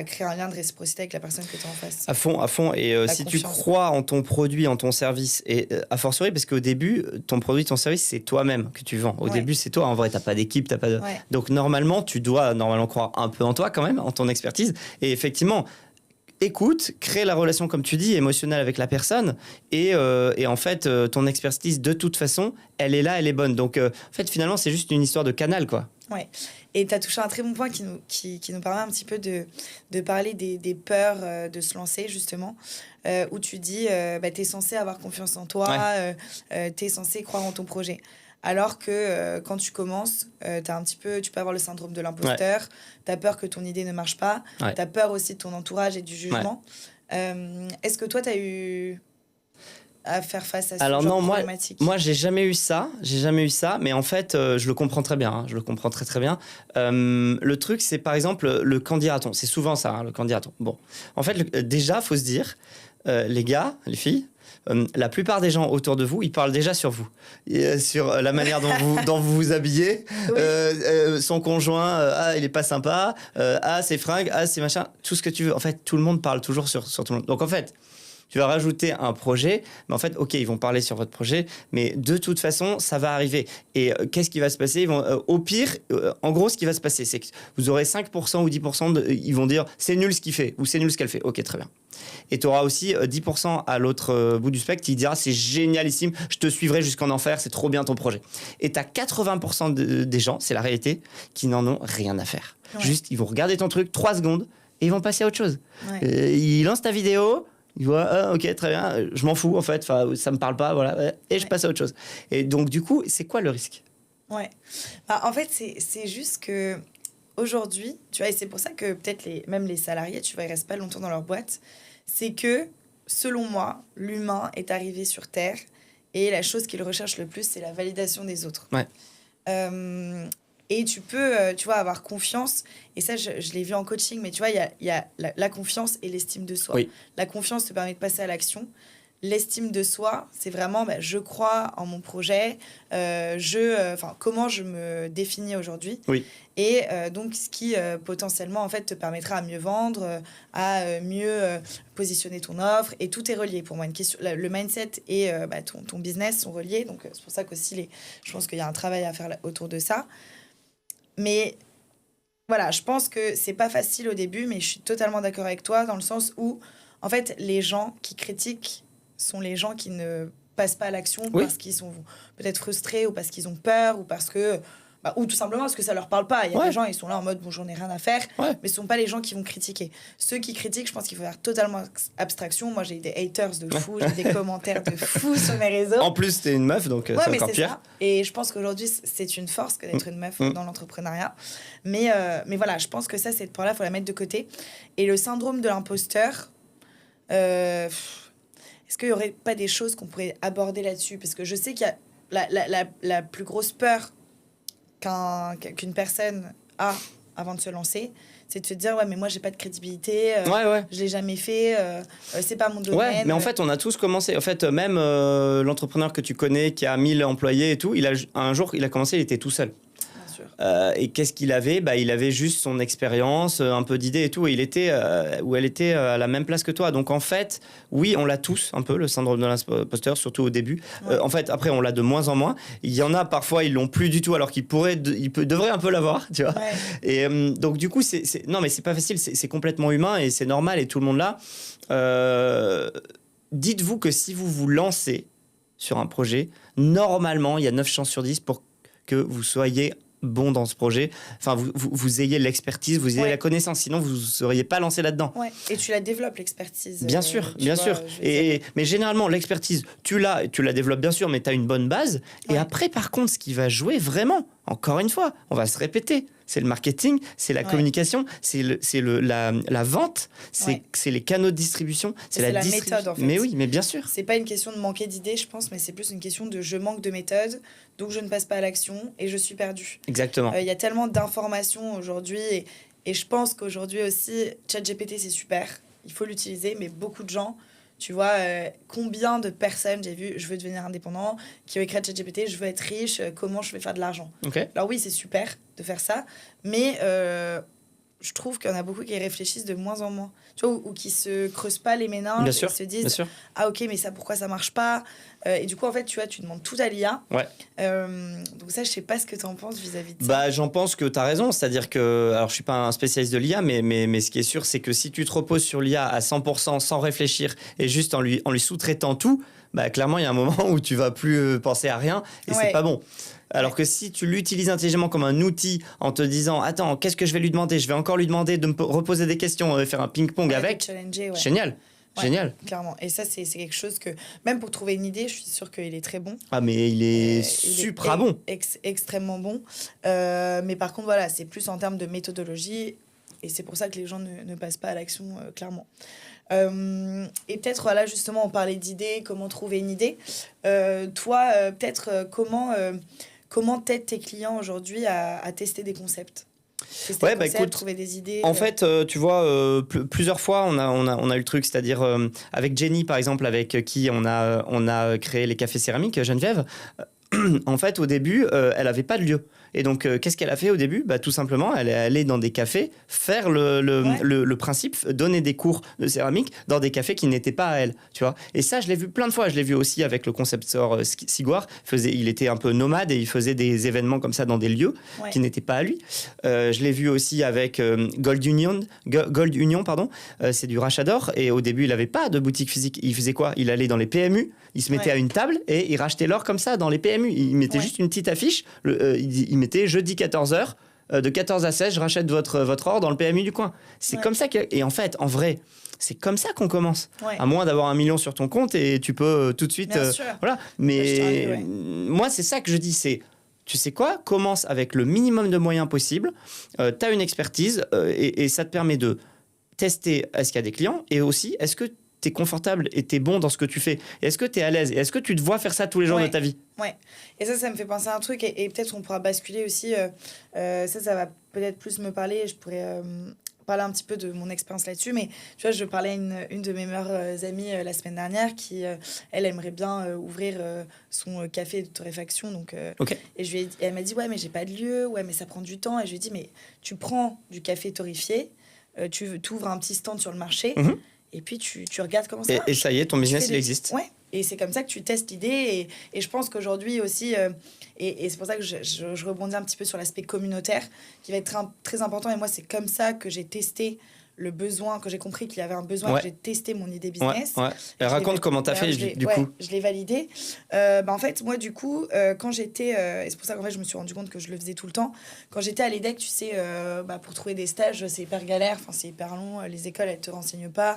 créer un lien de réciprocité avec la personne que tu as en face. À fond. Et si tu crois en ton produit, en ton service, et a fortiori, parce qu'au début, ton produit, ton service, c'est toi-même que tu vends. Au début, c'est toi. En vrai, tu n'as pas d'équipe, t'as pas de... Donc, normalement, tu dois croire un peu en toi quand même, en ton expertise. Et effectivement, écoute, crée la relation, comme tu dis, émotionnelle avec la personne. Et en fait, ton expertise, de toute façon, elle est là, elle est bonne. Donc, en fait, finalement, c'est juste une histoire de canal, quoi. Ouais. Et tu as touché un très bon point qui nous permet un petit peu de parler des peurs de se lancer, justement, où tu dis, tu es censé avoir confiance en toi, tu es censé croire en ton projet. Alors que quand tu commences, tu peux avoir le syndrome de l'imposteur, tu as peur que ton idée ne marche pas, tu as peur aussi de ton entourage et du jugement. Est-ce que toi, tu as eu à faire face à ce genre de problématique? Moi, j'ai jamais eu ça, mais en fait, je le comprends très bien, je le comprends très très bien. Le truc, c'est par exemple le candidaton, c'est souvent ça, le candidaton. Bon, en fait, déjà, faut se dire, les gars, les filles, la plupart des gens autour de vous, ils parlent déjà sur vous, sur la manière dont vous vous habillez, son conjoint, il est pas sympa, ses fringues, ses machins, tout ce que tu veux. En fait, tout le monde parle toujours sur tout le monde. Donc en fait, tu vas rajouter un projet, mais en fait, OK, ils vont parler sur votre projet, mais de toute façon, ça va arriver. Et qu'est-ce qui va se passer? Au pire, en gros, ce qui va se passer, c'est que vous aurez 5% ou 10%, ils vont dire c'est nul ce qu'il fait, ou c'est nul ce qu'elle fait. OK, très bien. Et tu auras aussi 10% à l'autre bout du spectre qui dira c'est génialissime, je te suivrai jusqu'en enfer, c'est trop bien ton projet. Et tu as 80% des gens, c'est la réalité, qui n'en ont rien à faire. Juste, ils vont regarder ton truc 3 secondes et ils vont passer à autre chose. Ils lancent ta vidéo, ils voient, OK, très bien, je m'en fous en fait, ça me parle pas, voilà, et je passe à autre chose. Et donc, du coup, c'est quoi le risque? En fait, c'est juste que aujourd'hui, tu vois, et c'est pour ça que peut-être même les salariés, tu vois, ils restent pas longtemps dans leur boîte, c'est que, selon moi, l'humain est arrivé sur Terre et la chose qu'il recherche le plus, c'est la validation des autres. Et tu peux, tu vois, avoir confiance. Et ça, je l'ai vu en coaching, mais tu vois, il y a la confiance et l'estime de soi. La confiance te permet de passer à l'action. L'estime de soi, c'est vraiment, je crois en mon projet, comment je me définis aujourd'hui. Et donc, ce qui potentiellement, en fait, te permettra à mieux vendre, à mieux positionner ton offre. Et tout est relié pour moi. Le mindset et ton business sont reliés. Donc, c'est pour ça qu'aussi, je pense qu'il y a un travail à faire autour de ça. Mais voilà, je pense que c'est pas facile au début, mais je suis totalement d'accord avec toi dans le sens où, en fait, les gens qui critiquent sont les gens qui ne passent pas à l'action parce qu'ils sont peut-être frustrés ou parce qu'ils ont peur ou parce que ou tout simplement parce que ça leur parle pas. Il y a des gens, ils sont là en mode bon, j'en ai rien à faire, mais ce sont pas les gens qui vont critiquer. Ceux qui critiquent, je pense qu'il faut faire totalement abstraction. Moi, j'ai des haters de fou, j'ai des commentaires de fou sur mes réseaux. En plus, t'es une meuf, donc c'est encore pire. Ça. Et je pense qu'aujourd'hui, c'est une force que d'être une meuf dans l'entrepreneuriat. Mais voilà, je pense que ça, cette part-là, il faut la mettre de côté. Et le syndrome de l'imposteur, est-ce qu'il y aurait pas des choses qu'on pourrait aborder là-dessus? Parce que je sais qu'il y a la plus grosse peur qu'une personne a avant de se lancer, c'est de se dire mais moi j'ai pas de crédibilité, je l'ai jamais fait, c'est pas mon domaine. Mais en fait on a tous commencé. En fait même l'entrepreneur que tu connais qui a 1000 employés et tout, un jour il a commencé, il était tout seul. Et qu'est-ce qu'il avait? Il avait juste son expérience, un peu d'idées et tout, et il était où elle était à la même place que toi. Donc en fait, oui, on l'a tous un peu, le syndrome de l'imposteur, surtout au début. En fait, après, on l'a de moins en moins. Il y en a parfois, ils l'ont plus du tout, alors qu'ils devraient un peu l'avoir, tu vois. Et donc du coup, non, mais c'est pas facile, c'est complètement humain et c'est normal et tout le monde l'a. Dites-vous que si vous vous lancez sur un projet, normalement, il y a 9 chances sur 10 pour que vous soyez bon dans ce projet, enfin vous ayez l'expertise, vous ayez la connaissance, sinon vous ne seriez pas lancé là-dedans. Et tu la développes l'expertise. Bien sûr. Mais généralement l'expertise, tu la développes bien sûr, mais tu as une bonne base. Et après par contre, ce qui va jouer vraiment, encore une fois, on va se répéter, c'est le marketing, c'est la communication, c'est la vente, c'est les canaux de distribution, c'est la méthode en fait. Mais oui, mais bien sûr. C'est pas une question de manquer d'idées, je pense, mais c'est plus une question de je manque de méthode, donc je ne passe pas à l'action et je suis perdu. Exactement. Il y a tellement d'informations aujourd'hui et je pense qu'aujourd'hui aussi, ChatGPT c'est super, il faut l'utiliser, mais beaucoup de gens, tu vois, combien de personnes j'ai vu, je veux devenir indépendant, qui ont écrit à ChatGPT, je veux être riche, comment je vais faire de l'argent. Alors oui, c'est super de faire ça, mais je trouve qu'il y en a beaucoup qui réfléchissent de moins en moins, tu vois, ou qui se creusent pas les méninges, et se disent ah ok, mais ça, pourquoi ça marche pas, et du coup en fait tu vois, tu demandes tout à l'IA. Donc ça, je sais pas ce que tu en penses vis-à-vis de ça. J'en pense que tu as raison, c'est-à-dire que, alors je suis pas un spécialiste de l'IA, mais ce qui est sûr, c'est que si tu te reposes sur l'IA à 100% sans réfléchir et juste en lui sous-traitant tout, clairement il y a un moment où tu vas plus penser à rien et c'est pas bon. Alors que si tu l'utilises intelligemment comme un outil en te disant attends, qu'est-ce que je vais lui demander, je vais encore lui demander de me reposer des questions, faire un ping-pong avec, génial. Génial. Clairement. Et ça, c'est quelque chose que, même pour trouver une idée, je suis sûre qu'il est très bon. Ah, mais il est super bon. Extrêmement bon. Mais par contre, voilà, c'est plus en termes de méthodologie. Et c'est pour ça que les gens ne passent pas à l'action, clairement. Et peut-être, voilà, justement, on parlait d'idées, comment trouver une idée. Toi, peut-être, comment t'aides tes clients aujourd'hui à tester des concepts? Écoute, trouver des idées. En fait, tu vois, plusieurs fois, on a eu le truc, c'est-à-dire avec Jenny, par exemple, avec qui on a créé les cafés céramiques, Geneviève. En fait, au début, elle n'avait pas de lieu. Et donc, qu'est-ce qu'elle a fait au début? Tout simplement, elle est allée dans des cafés, faire le principe, donner des cours de céramique dans des cafés qui n'étaient pas à elle, tu vois. Et ça, je l'ai vu plein de fois. Je l'ai vu aussi avec le concepteur Siguar. Il était un peu nomade et il faisait des événements comme ça dans des lieux qui n'étaient pas à lui. Je l'ai vu aussi avec Gold Union, pardon. C'est du rachat d'or. Et au début, il n'avait pas de boutique physique. Il faisait quoi? Il allait dans les PMU, il se mettait à une table et il rachetait l'or comme ça dans les PMU. Il mettait juste une petite affiche. Il mettait jeudi 14h, de 14 à 16, je rachète votre or dans le PMU du coin. C'est comme ça et en fait, en vrai, c'est comme ça qu'on commence. À moins d'avoir 1 million sur ton compte et tu peux tout de suite... voilà. Mais moi, c'est ça que je dis, c'est... Tu sais quoi? Commence avec le minimum de moyens possible. Tu as une expertise et ça te permet de tester est-ce qu'il y a des clients et aussi est-ce que tu es confortable et tu es bon dans ce que tu fais. Et est-ce que tu es à l'aise? Et est-ce que tu te vois faire ça tous les jours de ta vie? Et ça me fait penser à un truc. Et peut-être on pourra basculer aussi. Ça va peut-être plus me parler. Je pourrais parler un petit peu de mon expérience là-dessus. Mais tu vois, je parlais à une de mes meilleures amies la semaine dernière qui, elle, aimerait bien ouvrir son café de torréfaction. Donc, et elle m'a dit, ouais, mais j'ai pas de lieu. Ouais, mais ça prend du temps. Et je lui ai dit, mais tu prends du café torréfié, tu ouvres un petit stand sur le marché. Et puis, tu regardes comment ça marche. Et ça y est, ton business, il existe. Ouais. Et c'est comme ça que tu testes l'idée. Et je pense qu'aujourd'hui aussi, et c'est pour ça que je rebondis un petit peu sur l'aspect communautaire, qui va être très important. Et moi, c'est comme ça que j'ai testé le besoin, quand j'ai compris qu'il y avait un besoin, que j'ai testé mon idée business. Et raconte comment tu as fait du coup. Je l'ai validé. En fait, moi, du coup, quand j'étais... et c'est pour ça qu'en fait, je me suis rendu compte que je le faisais tout le temps. Quand j'étais à l'EDEC, tu sais, pour trouver des stages, c'est hyper galère. Enfin, c'est hyper long. Les écoles, elles ne te renseignent pas.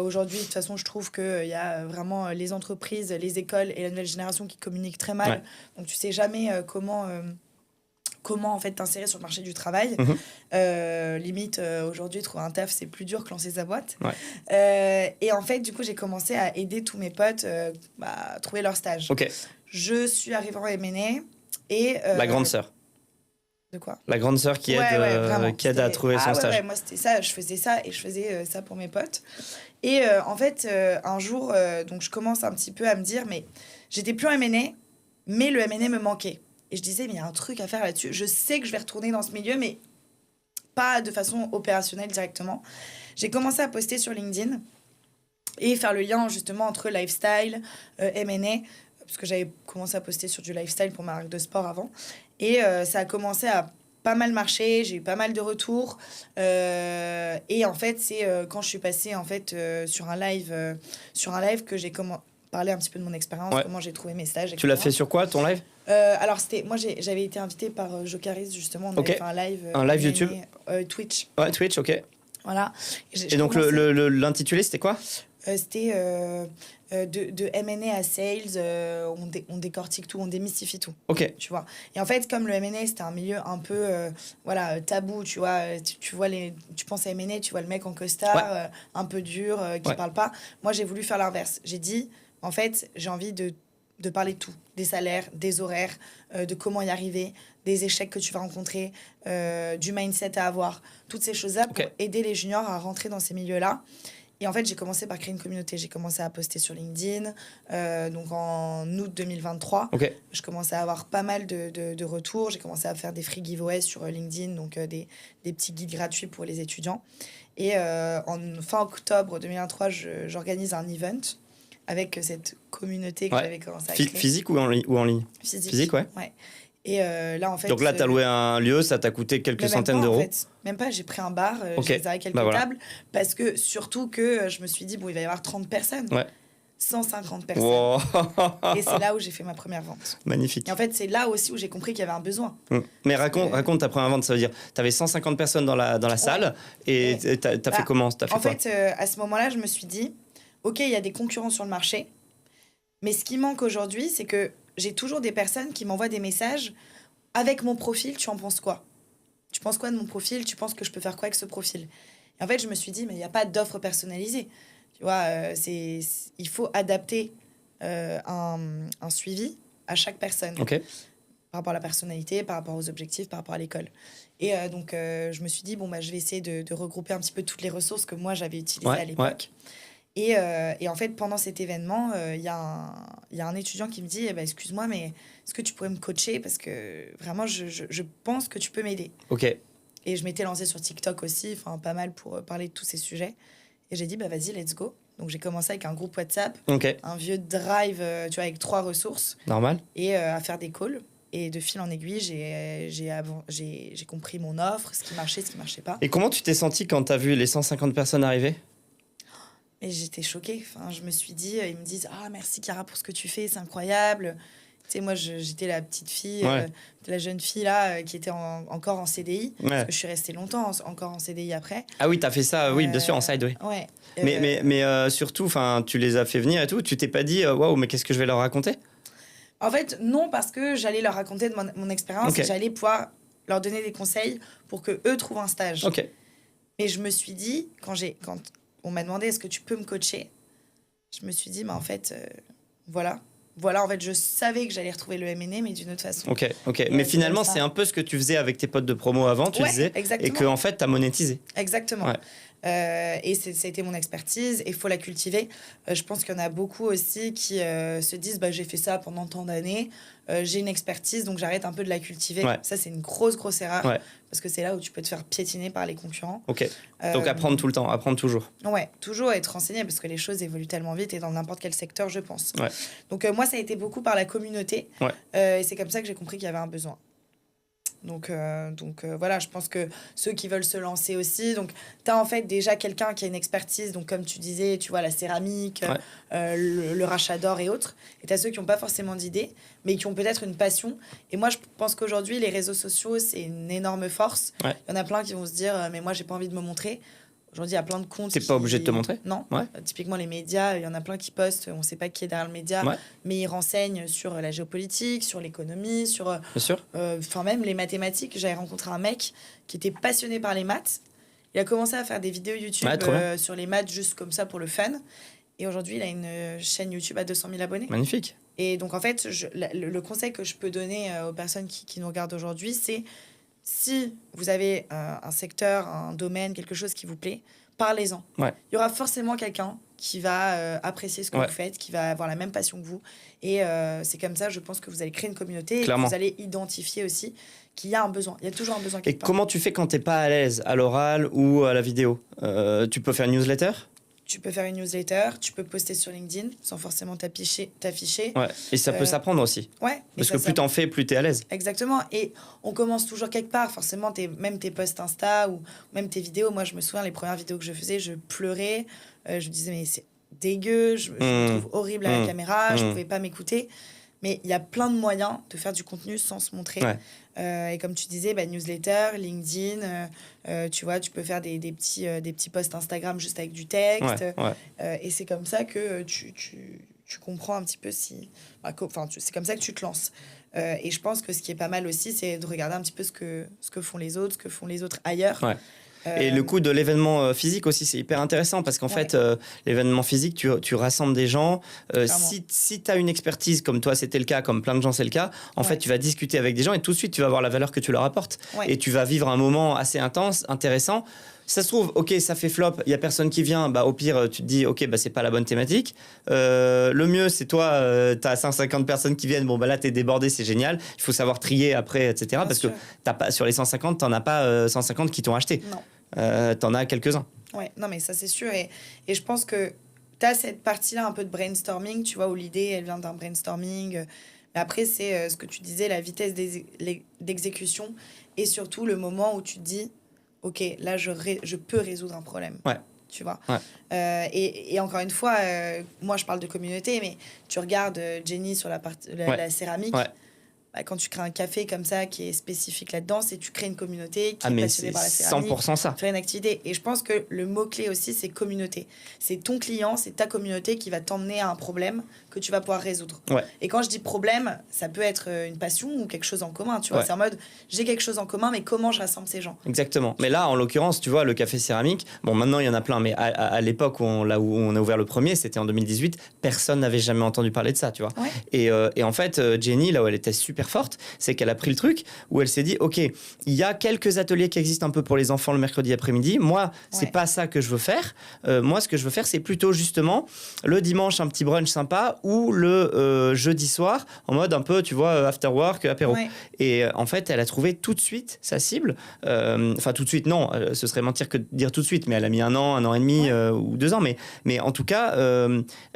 Aujourd'hui, de toute façon, je trouve qu'il y a vraiment les entreprises, les écoles et la nouvelle génération qui communiquent très mal. Donc, tu sais jamais comment en fait t'insérer sur le marché du travail. Limite, aujourd'hui, trouver un taf, c'est plus dur que lancer sa boîte. Et en fait, du coup, j'ai commencé à aider tous mes potes à trouver leur stage. Je suis arrivée en M&A et... la grande sœur. De quoi ? La grande sœur qui aide à trouver son stage. Moi, c'était ça. Je faisais ça et je faisais ça pour mes potes. Et en fait, un jour, donc je commence un petit peu à me dire, mais j'étais plus en M&A, mais le M&A me manquait. Et je disais, mais il y a un truc à faire là-dessus. Je sais que je vais retourner dans ce milieu, mais pas de façon opérationnelle directement. J'ai commencé à poster sur LinkedIn et faire le lien justement entre lifestyle, M&A, parce que j'avais commencé à poster sur du lifestyle pour ma marque de sport avant. Et ça a commencé à pas mal marcher, j'ai eu pas mal de retours. Et en fait, c'est quand je suis passée en fait, sur un live que j'ai parlé un petit peu de mon expérience, comment j'ai trouvé mes stages, etc. Tu l'as fait sur quoi, ton live ? Alors, j'avais été invitée par Jocaris, justement. On avait fait un live. Un live YouTube Twitch. Ouais, Twitch, ok. Voilà. Et donc, l'intitulé, c'était quoi ? C'était de M&A à sales, on décortique tout, on démystifie tout. Tu vois. Et en fait, comme le M&A, c'était un milieu un peu tabou, tu vois. Tu penses à M&A, tu vois le mec en costard, un peu dur, qui parle pas. Moi, j'ai voulu faire l'inverse. J'ai dit, en fait, j'ai envie de parler de tout, des salaires, des horaires, de comment y arriver, des échecs que tu vas rencontrer, du mindset à avoir, toutes ces choses-là pour aider les juniors à rentrer dans ces milieux-là. Et en fait, j'ai commencé par créer une communauté. J'ai commencé à poster sur LinkedIn, donc en août 2023. Je commençais à avoir pas mal de retours. J'ai commencé à faire des free giveaways sur LinkedIn, donc des petits guides gratuits pour les étudiants. Et en fin octobre 2023, j'organise un event avec cette communauté que j'avais commencé à créer. Physique ou en ligne ? Physique, ouais. Et là, en fait... Donc là, tu as loué un lieu, ça t'a coûté quelques centaines d'euros. En fait. Même pas, j'ai pris un bar, j'ai réservé quelques tables, parce que surtout que je me suis dit, il va y avoir 30 personnes. 150 personnes. Wow. Et c'est là où j'ai fait ma première vente. Magnifique. Et en fait, c'est là aussi où j'ai compris qu'il y avait un besoin. Mais raconte ta première vente, ça veut dire, tu avais 150 personnes dans la salle, et tu as fait comment ? En fait, à ce moment-là, je me suis dit, OK, il y a des concurrents sur le marché, mais ce qui manque aujourd'hui, c'est que j'ai toujours des personnes qui m'envoient des messages avec mon profil, tu en penses quoi ? Tu penses quoi de mon profil ? Tu penses que je peux faire quoi avec ce profil ? Et en fait, je me suis dit, mais il n'y a pas d'offre personnalisée. Tu vois, il faut adapter un suivi à chaque personne. Par rapport à la personnalité, par rapport aux objectifs, par rapport à l'école. Et donc, je me suis dit, je vais essayer de regrouper un petit peu toutes les ressources que moi, j'avais utilisées à l'époque. Et en fait, pendant cet événement, il y a un étudiant qui me dit, excuse-moi, mais est-ce que tu pourrais me coacher ? Parce que vraiment, je pense que tu peux m'aider. Et je m'étais lancée sur TikTok aussi, pas mal pour parler de tous ces sujets. Et j'ai dit, vas-y, let's go. Donc, j'ai commencé avec un groupe WhatsApp, un vieux drive, tu vois, avec 3 ressources. Normal. Et à faire des calls. Et de fil en aiguille, j'ai compris mon offre, ce qui marchait, ce qui marchait pas. Et comment tu t'es sentie quand tu as vu les 150 personnes arriver ? Et j'étais choquée. Je me suis dit, ils me disent, merci Chiara pour ce que tu fais, c'est incroyable. Tu sais, moi, j'étais la petite fille, la jeune fille là, qui était encore en CDI. Parce que je suis restée longtemps encore en CDI après. Ah oui, t'as fait ça, oui, bien sûr, en side, oui. Ouais. Mais surtout, tu les as fait venir et tout. Tu t'es pas dit, waouh, mais qu'est-ce que je vais leur raconter ? En fait, non, parce que j'allais leur raconter de mon expérience et j'allais pouvoir leur donner des conseils pour qu'eux trouvent un stage. Mais je me suis dit, quand on m'a demandé est-ce que tu peux me coacher, je me suis dit en fait voilà en fait je savais que j'allais retrouver le M&A mais d'une autre façon. Mais finalement c'est un peu ce que tu faisais avec tes potes de promo avant, tu disais, exactement. Et que en fait t'as monétisé. Exactement. Et c'était mon expertise et il faut la cultiver. Je pense qu'il y en a beaucoup aussi qui se disent j'ai fait ça pendant tant d'années, j'ai une expertise donc j'arrête un peu de la cultiver. Ça c'est une grosse erreur parce que c'est là où tu peux te faire piétiner par les concurrents. Donc apprendre tout le temps, apprendre toujours. Toujours être renseigné parce que les choses évoluent tellement vite et dans n'importe quel secteur je pense. Donc moi ça a été beaucoup par la communauté et c'est comme ça que j'ai compris qu'il y avait un besoin. Donc voilà, je pense que ceux qui veulent se lancer aussi, donc tu as en fait déjà quelqu'un qui a une expertise, donc comme tu disais, tu vois, la céramique, le rachat d'or et autres. Et tu as ceux qui n'ont pas forcément d'idées, mais qui ont peut-être une passion. Et moi, je pense qu'aujourd'hui, les réseaux sociaux, c'est une énorme force. Il y en a plein qui vont se dire, mais moi, j'ai pas envie de me montrer. Aujourd'hui, il y a plein de comptes. T'es pas obligé de te montrer? Non. Typiquement, les médias, il y en a plein qui postent, on ne sait pas qui est derrière le média, mais ils renseignent sur la géopolitique, sur l'économie, sur. Bien sûr. Même les mathématiques. J'avais rencontré un mec qui était passionné par les maths. Il a commencé à faire des vidéos YouTube sur les maths, juste comme ça pour le fun. Et aujourd'hui, il a une chaîne YouTube à 200 000 abonnés. Magnifique. Et donc, en fait, le conseil que je peux donner aux personnes qui nous regardent aujourd'hui, c'est si vous avez un secteur, un domaine, quelque chose qui vous plaît, parlez-en. Il y aura forcément quelqu'un qui va apprécier ce que vous faites, qui va avoir la même passion que vous. Et c'est comme ça, je pense que vous allez créer une communauté. Clairement. Et que vous allez identifier aussi qu'il y a un besoin. Il y a toujours un besoin quelque part. Et comment tu fais quand tu n'es pas à l'aise, à l'oral ou à la vidéo? Tu peux faire une newsletter? Tu peux faire une newsletter, tu peux poster sur LinkedIn sans forcément t'afficher. Et ça peut s'apprendre aussi. Parce que plus t'en fais, plus t'es à l'aise. Exactement. Et on commence toujours quelque part. Forcément, même tes posts Insta ou même tes vidéos. Moi, je me souviens, les premières vidéos que je faisais, je pleurais. Je disais, mais c'est dégueu, je me trouve horrible à la caméra, je ne pouvais pas m'écouter. Mais il y a plein de moyens de faire du contenu sans se montrer. Et comme tu disais, newsletter, LinkedIn, tu vois, tu peux faire des petits posts Instagram juste avec du texte. Et c'est comme ça que tu comprends un petit peu si... c'est comme ça que tu te lances. Et je pense que ce qui est pas mal aussi, c'est de regarder un petit peu ce que font les autres, ce que font les autres ailleurs. Et le coup de l'événement physique aussi, c'est hyper intéressant parce qu'en fait, l'événement physique, tu rassembles des gens. Si tu as une expertise comme toi, c'était le cas, comme plein de gens, c'est le cas, en fait, tu vas discuter avec des gens et tout de suite, tu vas voir la valeur que tu leur apportes. Et tu vas vivre un moment assez intense, intéressant. Ça se trouve, ok, ça fait flop, il n'y a personne qui vient, au pire, tu te dis, ok, c'est pas la bonne thématique. Le mieux, c'est toi, tu as 150 personnes qui viennent, là, tu es débordé, c'est génial. Il faut savoir trier après, etc. Parce que sur les 150, tu n'en as pas 150 qui t'ont acheté. Non. Tu en as quelques-uns. Non, mais ça, c'est sûr. Et je pense que tu as cette partie-là un peu de brainstorming, tu vois, où l'idée, elle vient d'un brainstorming. Mais après, c'est ce que tu disais, la vitesse d'exécution et surtout le moment où tu te dis, ok, là, je peux résoudre un problème. Tu vois. Et encore une fois, moi, je parle de communauté, mais tu regardes Jenny sur la céramique. Quand tu crées un café comme ça qui est spécifique là-dedans, c'est tu crées une communauté qui est passionnée par la céramique. 100% ça. Tu fais une activité. Et je pense que le mot-clé aussi, c'est communauté. C'est ton client, c'est ta communauté qui va t'emmener à un problème que tu vas pouvoir résoudre. Et quand je dis problème, ça peut être une passion ou quelque chose en commun. Tu vois, c'est en mode, j'ai quelque chose en commun, mais comment je rassemble ces gens? Exactement. Mais là, en l'occurrence, tu vois, le café céramique, maintenant, il y en a plein, mais à l'époque où on a ouvert le premier, c'était en 2018, personne n'avait jamais entendu parler de ça, tu vois. Et en fait, Jenny, là où elle était super forte, c'est qu'elle a pris le truc où elle s'est dit, ok, il y a quelques ateliers qui existent un peu pour les enfants le mercredi après-midi. Moi, c'est pas ça que je veux faire. Moi, ce que je veux faire, c'est plutôt justement le dimanche un petit brunch sympa ou le jeudi soir en mode un peu, tu vois, after work, apéro. Et en fait, elle a trouvé tout de suite sa cible. Enfin, tout de suite, non, ce serait mentir que de dire tout de suite, mais elle a mis un an et demi ou 2 ans. Mais en tout cas,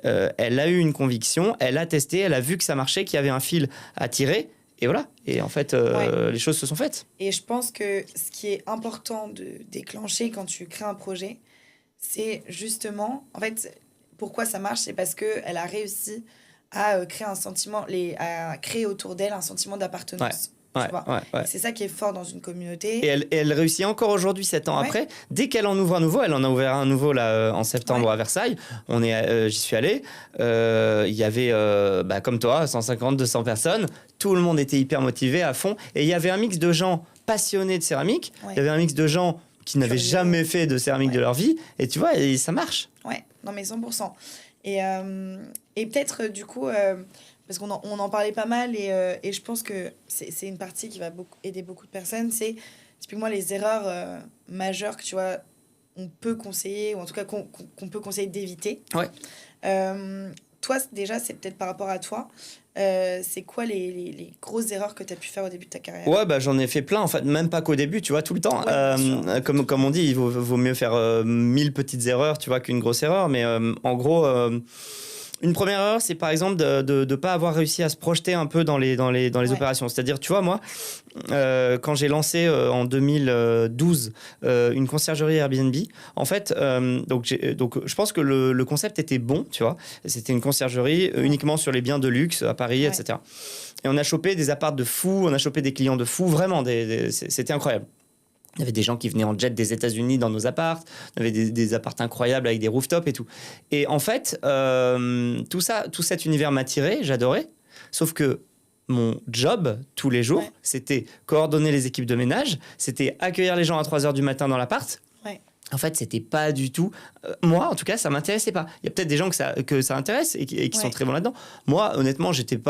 elle a eu une conviction, elle a testé, elle a vu que ça marchait, qu'il y avait un fil à tirer. Et voilà. Et en fait, les choses se sont faites. Et je pense que ce qui est important de déclencher quand tu crées un projet, c'est justement... En fait, pourquoi ça marche? C'est parce qu'elle a réussi à créer un sentiment... à créer autour d'elle un sentiment d'appartenance. C'est ça qui est fort dans une communauté. Et elle réussit encore aujourd'hui, 7 ans après. Dès qu'elle en ouvre un nouveau, elle en a ouvert un nouveau là, en septembre à Versailles. J'y suis allé. Il y avait, comme toi, 150, 200 personnes. Tout le monde était hyper motivé, à fond. Et il y avait un mix de gens passionnés de céramique. Il y avait un mix de gens qui n'avaient jamais fait de céramique de leur vie. Et tu vois, ça marche. Non mais 100%. Et peut-être, du coup... parce qu'on en parlait pas mal et je pense que c'est une partie qui va aider beaucoup de personnes. C'est typiquement les erreurs majeures que, tu vois, on peut conseiller, ou en tout cas qu'on peut conseiller d'éviter. Toi, déjà, c'est peut-être par rapport à toi. C'est quoi les grosses erreurs que tu as pu faire au début de ta carrière? J'en ai fait plein, en fait, même pas qu'au début, tu vois, tout le temps. Comme on dit, il vaut mieux faire 1000 petites erreurs, tu vois, qu'une grosse erreur. Mais en gros... Une première erreur, c'est par exemple de ne pas avoir réussi à se projeter un peu dans les opérations. C'est-à-dire, tu vois, moi, quand j'ai lancé en 2012 une conciergerie Airbnb, en fait, donc je pense que le concept était bon, tu vois. C'était une conciergerie uniquement sur les biens de luxe à Paris, etc. Et on a chopé des apparts de fous, on a chopé des clients de fous, vraiment, c'était incroyable. Il y avait des gens qui venaient en jet des États-Unis dans nos apparts. On avait des apparts incroyables avec des rooftops et tout. Et en fait, tout cet univers m'attirait, j'adorais. Sauf que mon job, tous les jours, c'était coordonner les équipes de ménage, c'était accueillir les gens à 3h du matin dans l'appart. En fait, c'était pas du tout... moi, en tout cas, ça m'intéressait pas. Il y a peut-être des gens que ça intéresse et qui sont très bons là-dedans. Moi, honnêtement, j'étais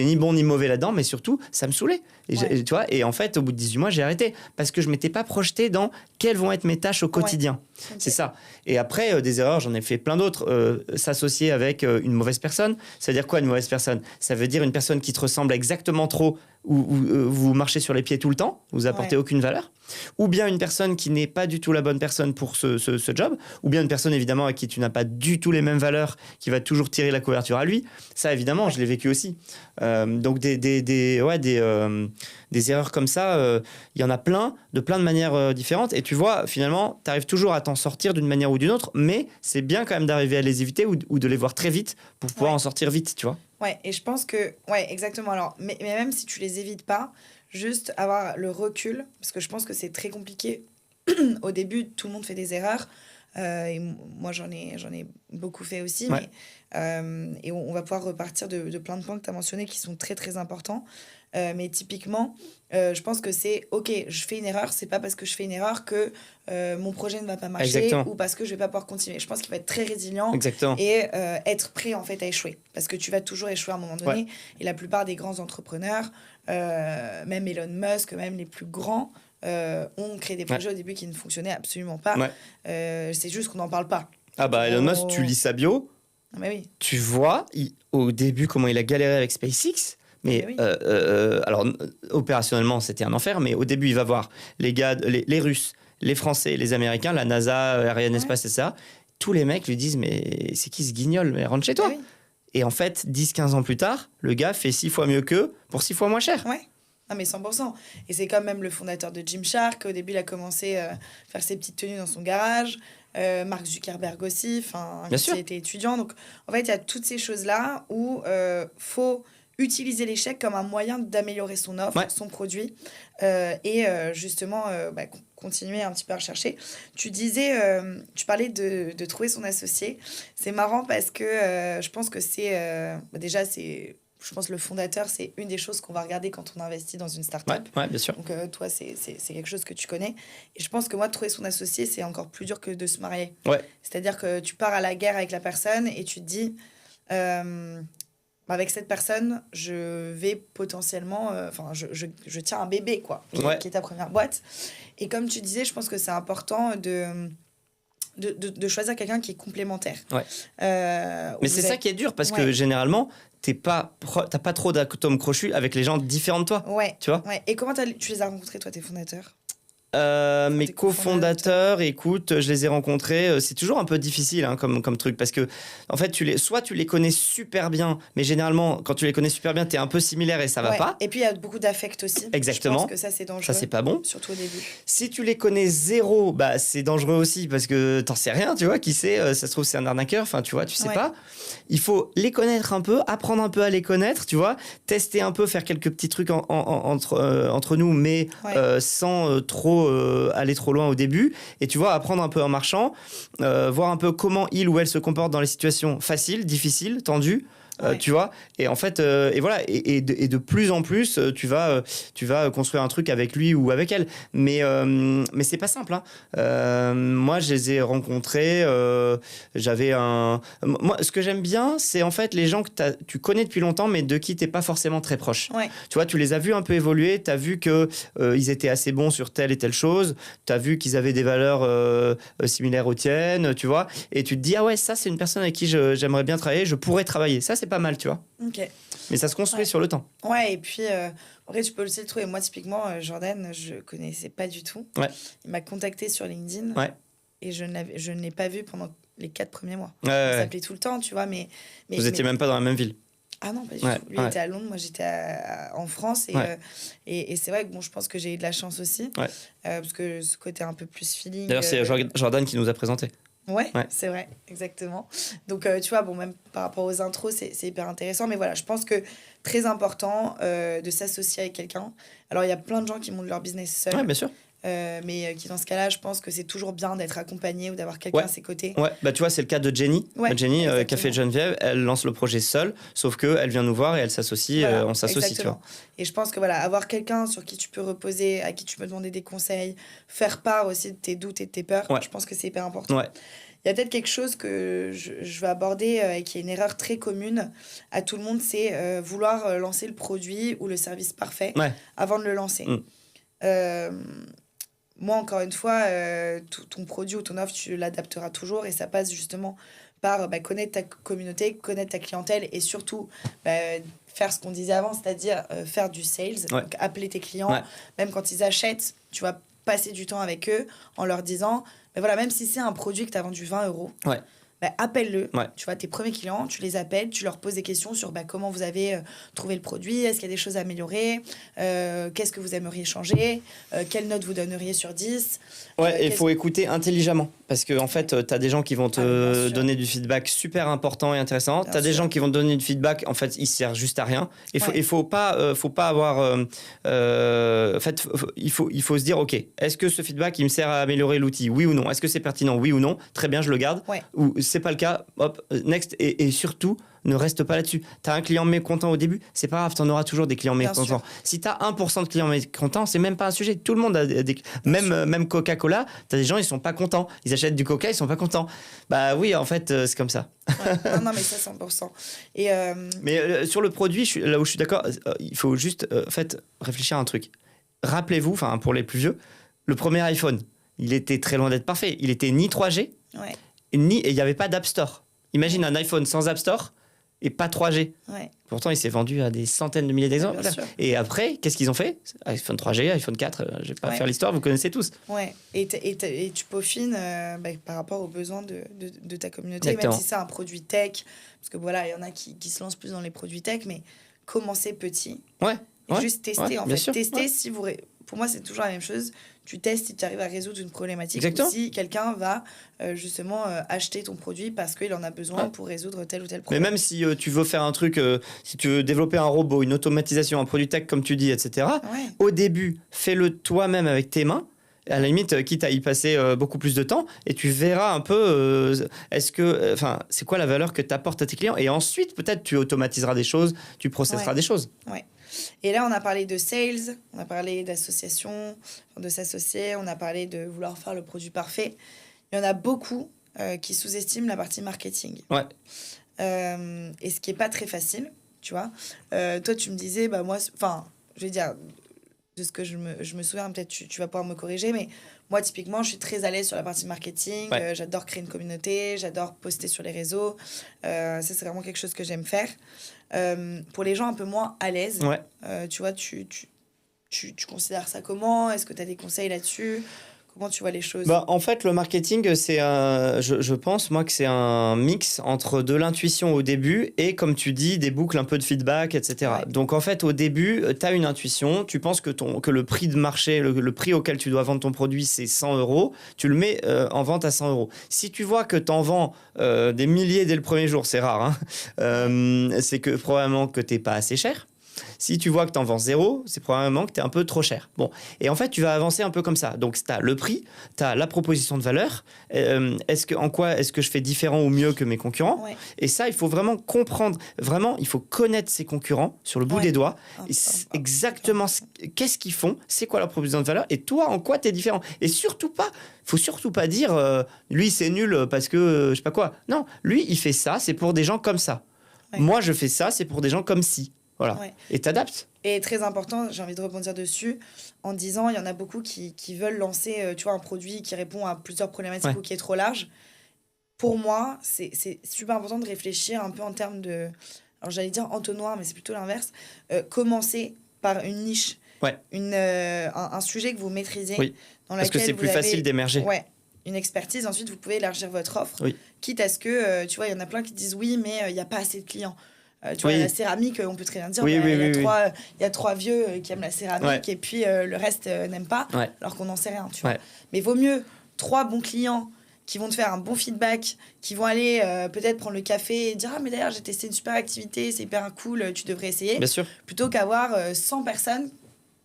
ni bon ni mauvais là-dedans, mais surtout, ça me saoulait. Et, tu vois, et en fait, au bout de 18 mois, j'ai arrêté parce que je m'étais pas projeté dans quelles vont être mes tâches au quotidien. C'est ça. Et après, des erreurs, j'en ai fait plein d'autres. S'associer avec une mauvaise personne, ça veut dire quoi une mauvaise personne? Ça veut dire une personne qui te ressemble exactement trop, où vous marchez sur les pieds tout le temps, vous apportez aucune valeur, ou bien une personne qui n'est pas du tout la bonne personne pour ce job, ou bien une personne évidemment à qui tu n'as pas du tout les mêmes valeurs, qui va toujours tirer la couverture à lui. Ça évidemment, je l'ai vécu aussi. Donc des erreurs comme ça, il y en a plein de manières différentes. Et tu vois, finalement, tu arrives toujours à t'en sortir d'une manière ou d'une autre, mais c'est bien quand même d'arriver à les éviter ou de les voir très vite pour pouvoir en sortir vite, tu vois. Ouais, et je pense que... Ouais, exactement. Alors, mais même si tu les évites pas, juste avoir le recul, parce que je pense que c'est très compliqué. Au début, tout le monde fait des erreurs. Et moi, j'en ai beaucoup fait aussi. Mais, et on va pouvoir repartir de plein de points que tu as mentionnés qui sont très, très importants. Mais typiquement, je pense que c'est OK, je fais une erreur, c'est pas parce que je fais une erreur que mon projet ne va pas marcher ou parce que je vais pas pouvoir continuer. Je pense qu'il va être très résilient et être prêt en fait à échouer parce que tu vas toujours échouer à un moment donné. Et la plupart des grands entrepreneurs, même Elon Musk, même les plus grands, ont créé des projets au début qui ne fonctionnaient absolument pas. C'est juste qu'on n'en parle pas. Ah bah Elon Musk, tu lis sa bio, tu vois au début comment il a galéré avec SpaceX. Mais alors, opérationnellement, c'était un enfer, mais au début, il va voir les gars, les Russes, les Français, les Américains, la NASA, Ariane Espace, et ça. Tous les mecs lui disent, mais c'est qui ce guignol? Mais rentre chez toi. Et en fait, 10-15 ans plus tard, le gars fait 6 fois mieux qu'eux pour 6 fois moins cher. Ah, mais 100%. Et c'est quand même le fondateur de Gymshark. Au début, il a commencé à faire ses petites tenues dans son garage. Mark Zuckerberg aussi, quand il était étudiant. Donc, en fait, il y a toutes ces choses-là où faut utiliser l'échec comme un moyen d'améliorer son offre, son produit, et justement continuer un petit peu à rechercher. Tu disais, tu parlais de trouver son associé. C'est marrant parce que je pense que déjà, je pense que le fondateur, c'est une des choses qu'on va regarder quand on investit dans une start-up. Ouais, bien sûr. Donc, toi, c'est quelque chose que tu connais. Et je pense que moi, trouver son associé, c'est encore plus dur que de se marier. C'est-à-dire que tu pars à la guerre avec la personne et tu te dis... avec cette personne, je vais potentiellement... je tiens un bébé, quoi, qui est ta première boîte. Et comme tu disais, je pense que c'est important de choisir quelqu'un qui est complémentaire. Mais c'est ça qui est dur, parce que généralement, t'as pas trop d'atomes crochus avec les gens différents de toi. Tu vois. Et comment tu les as rencontrés, toi, tes fondateurs ? Mes cofondateurs, écoute, je les ai rencontrés. C'est toujours un peu difficile comme truc parce que, en fait, soit tu les connais super bien, mais généralement, quand tu les connais super bien, t'es un peu similaire et ça va pas. Et puis, il y a beaucoup d'affect aussi. Exactement. Je pense que ça, c'est dangereux. Ça, c'est pas bon. Surtout au début. Si tu les connais zéro, bah, c'est dangereux aussi parce que t'en sais rien, tu vois. Qui sait, ça se trouve, c'est un arnaqueur. Enfin, tu vois, tu sais pas. Il faut les connaître un peu, apprendre un peu à les connaître, tu vois. Tester un peu, faire quelques petits trucs entre nous, mais sans trop aller trop loin au début, et tu vois, apprendre un peu en marchant, voir un peu comment il ou elle se comporte dans les situations faciles, difficiles, tendues, tu vois, et en fait et voilà, et de plus en plus tu vas construire un truc avec lui ou avec elle, mais c'est pas simple, hein. Moi je les ai rencontrés, moi ce que j'aime bien, c'est en fait les gens que tu connais depuis longtemps mais de qui t'es pas forcément très proche. Tu vois, tu les as vus un peu évoluer, t'as vu que ils étaient assez bons sur telle et telle chose, t'as vu qu'ils avaient des valeurs similaires aux tiennes, tu vois, et tu te dis ah ouais, ça c'est une personne avec qui j'aimerais bien travailler, je pourrais travailler. Ça c'est pas mal, tu vois. Mais ça se construit sur le temps. Et puis après tu peux aussi le trouver. Moi typiquement Jordan, je connaissais pas du tout. Il m'a contacté sur LinkedIn et je ne l'ai pas vu pendant les 4 premiers mois. Ouais, On ouais. s'appelait tout le temps, tu vois, mais Vous étiez même pas dans la même ville. Ah non, pas du Ouais, tout. Lui ouais. était à Londres, moi j'étais en France. Ouais. Et c'est vrai que bon, je pense que j'ai eu de la chance aussi. Ouais. Parce que ce côté un peu plus feeling. D'ailleurs, c'est Jordan qui nous a présenté. Ouais, Ouais. c'est vrai, exactement. Donc, tu vois, bon, même par rapport aux intros, c'est hyper intéressant. Mais voilà, je pense que très important de s'associer avec quelqu'un. Alors, il y a plein de gens qui montent leur business seuls. Ouais, bien sûr. Mais qui, dans ce cas-là, je pense que c'est toujours bien d'être accompagné ou d'avoir quelqu'un Ouais. à ses côtés. Ouais, bah tu vois, c'est le cas de Jenny. Ouais, Jenny, qui a exactement. fait Geneviève, elle lance le projet seule, sauf qu'elle vient nous voir et elle s'associe, Voilà, on s'associe, tu exactement. vois. Et je pense que voilà, avoir quelqu'un sur qui tu peux reposer, à qui tu peux demander des conseils, faire part aussi de tes doutes et de tes peurs, Ouais. je pense que c'est hyper important. Ouais. Il y a peut-être quelque chose que je vais aborder et qui est une erreur très commune à tout le monde, c'est vouloir lancer le produit ou le service parfait Ouais. avant de le lancer. Euh, moi, encore une fois, ton produit ou ton offre, tu l'adapteras toujours et ça passe justement par connaître ta communauté, connaître ta clientèle et surtout faire ce qu'on disait avant, c'est-à-dire faire du sales, Ouais. donc appeler tes clients, Ouais. même quand ils achètent, tu vas passer du temps avec eux en leur disant, voilà, même si c'est un produit que tu as vendu 20 €, Ouais. appelle-le. Ouais. Tu vois, tes premiers clients, tu les appelles, tu leur poses des questions sur comment vous avez trouvé le produit, est-ce qu'il y a des choses à améliorer, qu'est-ce que vous aimeriez changer, quelle note vous donneriez sur 10. Ouais, il faut écouter intelligemment. Parce qu'en fait, tu as des gens qui vont te bien sûr. donner du feedback super important et intéressant. Tu as des sûr. gens qui vont te donner du feedback, en fait, ils servent juste à rien. Il Ouais. faut pas avoir. En fait, il faut se dire, OK, est-ce que ce feedback, il me sert à améliorer l'outil? Oui ou non? Est-ce que c'est pertinent? Oui ou non? Très bien, je le garde. Ouais. Ou c'est pas le cas, hop, next. Et surtout, ne reste pas là-dessus. Tu as un client mécontent au début, c'est pas grave, tu en auras toujours des clients Bien mécontents. sûr. Si tu as 1% de clients mécontents, c'est même pas un sujet. Tout le monde a des. Même Coca-Cola, tu as des gens, ils sont pas contents. Ils achètent du Coca, ils sont pas contents. Bah oui, en fait, c'est comme ça. Ouais. Non, mais ça, 100%. Et, Mais sur le produit, là où je suis d'accord, il faut juste en fait, réfléchir à un truc. Rappelez-vous, pour les plus vieux, le premier iPhone, il était très loin d'être parfait. Il était ni 3G, ouais, et il n'y avait pas d'App Store. Imagine un iPhone sans App Store et pas 3G. ouais. Pourtant, il s'est vendu à des centaines de milliers d'exemplaires. Bien sûr. Et après, qu'est-ce qu'ils ont fait? iPhone 3G, iPhone 4, je vais pas Ouais. faire l'histoire, vous connaissez tous. Ouais, et tu peaufines par rapport aux besoins de ta communauté, Exactement. même si c'est un produit tech, parce que voilà, il y en a qui se lancent plus dans les produits tech, mais commencer petit, Ouais. et ouais, juste tester, ouais, en bien fait. sûr, Tester ouais. si vous... Pour moi, c'est toujours la même chose. Tu testes si tu arrives à résoudre une problématique, Exactement. ou si quelqu'un va justement acheter ton produit parce qu'il en a besoin Ouais. pour résoudre tel ou tel Mais problème. même si tu veux faire un truc, si tu veux développer un robot, une automatisation, un produit tech, comme tu dis, etc., Ouais. au début, fais-le toi-même avec tes mains. À la limite, quitte à y passer beaucoup plus de temps, et tu verras un peu c'est quoi la valeur que tu apportes à tes clients. Et ensuite, peut-être, tu automatiseras des choses, tu processeras Ouais. des choses. Ouais. Et là, on a parlé de sales, on a parlé d'association, de s'associer, on a parlé de vouloir faire le produit parfait. Il y en a beaucoup qui sous-estiment la partie marketing. Ouais. Et ce qui n'est pas très facile, tu vois. Toi, tu me disais, moi, je vais dire, de ce que je me souviens, peut-être tu vas pouvoir me corriger, mais moi, typiquement, je suis très à l'aise sur la partie marketing. Ouais. J'adore créer une communauté, j'adore poster sur les réseaux. Ça, c'est vraiment quelque chose que j'aime faire. Pour les gens un peu moins à l'aise, Ouais. tu vois, tu considères ça comment? Est-ce que tu as des conseils là-dessus? Comment tu vois les choses? En fait, le marketing, je pense, moi, que c'est un mix entre de l'intuition au début et, comme tu dis, des boucles un peu de feedback, etc. Ouais. Donc, en fait, au début, tu as une intuition, tu penses que le prix de marché, le prix auquel tu dois vendre ton produit, c'est 100 €, tu le mets en vente à 100 €. Si tu vois que tu en vends des milliers dès le premier jour, c'est rare, hein, c'est que probablement que tu n'es pas assez cher. Si tu vois que tu en vends 0, c'est probablement que tu es un peu trop cher. Bon. Et en fait, tu vas avancer un peu comme ça. Donc, tu as le prix, tu as la proposition de valeur. En quoi est-ce que je fais différent ou mieux que mes concurrents? Ouais. Et ça, il faut vraiment comprendre. Vraiment, il faut connaître ses concurrents sur le bout des doigts. Et exactement qu'est-ce qu'ils font, c'est quoi leur proposition de valeur et toi, en quoi tu es différent. Et faut surtout pas dire lui, c'est nul parce que je sais pas quoi. Non, lui, il fait ça, c'est pour des gens comme ça. Ouais. Moi, je fais ça, c'est pour des gens comme ci. Voilà. Ouais. Et t'adaptes. Et très important, j'ai envie de rebondir dessus, en disant, il y en a beaucoup qui veulent lancer tu vois, un produit qui répond à plusieurs problématiques Ouais. ou qui est trop large. Pour moi, c'est super important de réfléchir un peu en termes de... Alors j'allais dire entonnoir, mais c'est plutôt l'inverse. Commencer par une niche, Ouais. un sujet que vous maîtrisez. Oui. Dans Parce que laquelle c'est vous plus avez- facile d'émerger. Ouais. une expertise, ensuite, vous pouvez élargir votre offre. Oui. Quitte à ce que, tu vois, il y en a plein qui disent oui, mais il n'y a pas assez de clients. Tu vois, la céramique, on peut très bien dire, il y a 3 vieux qui aiment la céramique et puis le reste n'aime pas, alors qu'on n'en sait rien, tu vois. Mais vaut mieux 3 bons clients qui vont te faire un bon feedback, qui vont aller peut-être prendre le café et dire « Ah, mais d'ailleurs, j'ai testé une super activité, c'est hyper cool, tu devrais essayer. » Bien sûr. Plutôt qu'avoir 100 personnes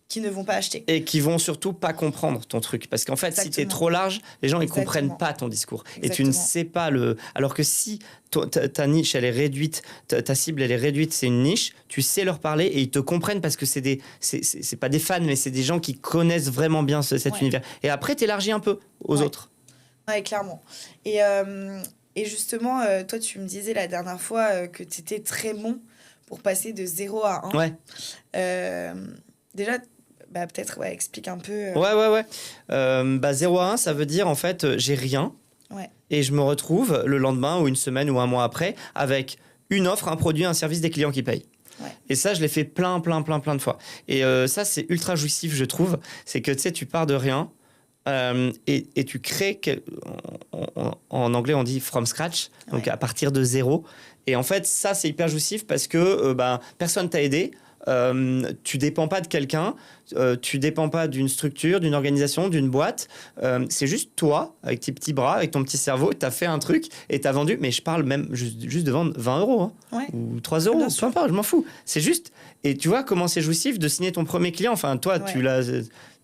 qui ne vont pas acheter. Et qui vont surtout pas comprendre ton truc. Parce qu'en fait, si tu es trop large, les gens, ils comprennent pas ton discours. Et tu ne sais pas le... Alors que si ta niche, elle est réduite, ta cible, elle est réduite, c'est une niche, tu sais leur parler et ils te comprennent parce que c'est pas des fans, mais c'est des gens qui connaissent vraiment bien cet univers. Et après, t'élargis un peu aux autres. Oui, clairement. Et justement, toi, tu me disais la dernière fois que tu étais très bon pour passer de 0 à 1. Ouais. Déjà... peut-être, explique un peu. 0 à 1, ça veut dire, en fait, j'ai rien. Et je me retrouve le lendemain ou une semaine ou un mois après avec une offre, un produit, un service, des clients qui payent. Et ça, je l'ai fait plein de fois. Et ça, c'est ultra jouissif, je trouve. C'est que, tu sais, tu pars de rien et tu crées... En anglais, on dit « from scratch », donc à partir de zéro. Et en fait, ça, c'est hyper jouissif parce que personne t'a aidé. Tu dépends pas de quelqu'un, tu dépends pas d'une structure, d'une organisation, d'une boîte. C'est juste toi, avec tes petits bras, avec ton petit cerveau, tu as fait un truc et tu as vendu. Mais je parle même juste de vendre 20 €, ou 3 €, peu importe, je m'en fous. C'est juste. Et tu vois comment c'est jouissif de signer ton premier client. Enfin, toi,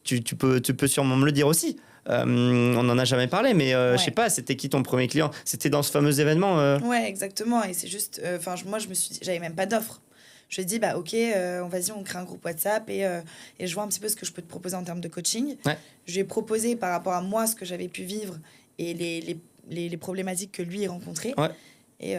tu peux sûrement me le dire aussi. On n'en a jamais parlé, mais je sais pas, c'était qui ton premier client? C'était dans ce fameux événement Ouais, exactement. Et c'est juste, moi, je me suis dit, j'avais même pas d'offre. Je lui ai dit, ok, vas-y, on crée un groupe WhatsApp et je vois un petit peu ce que je peux te proposer en termes de coaching. Je lui ai proposé par rapport à moi ce que j'avais pu vivre et les problématiques que lui rencontrait. Et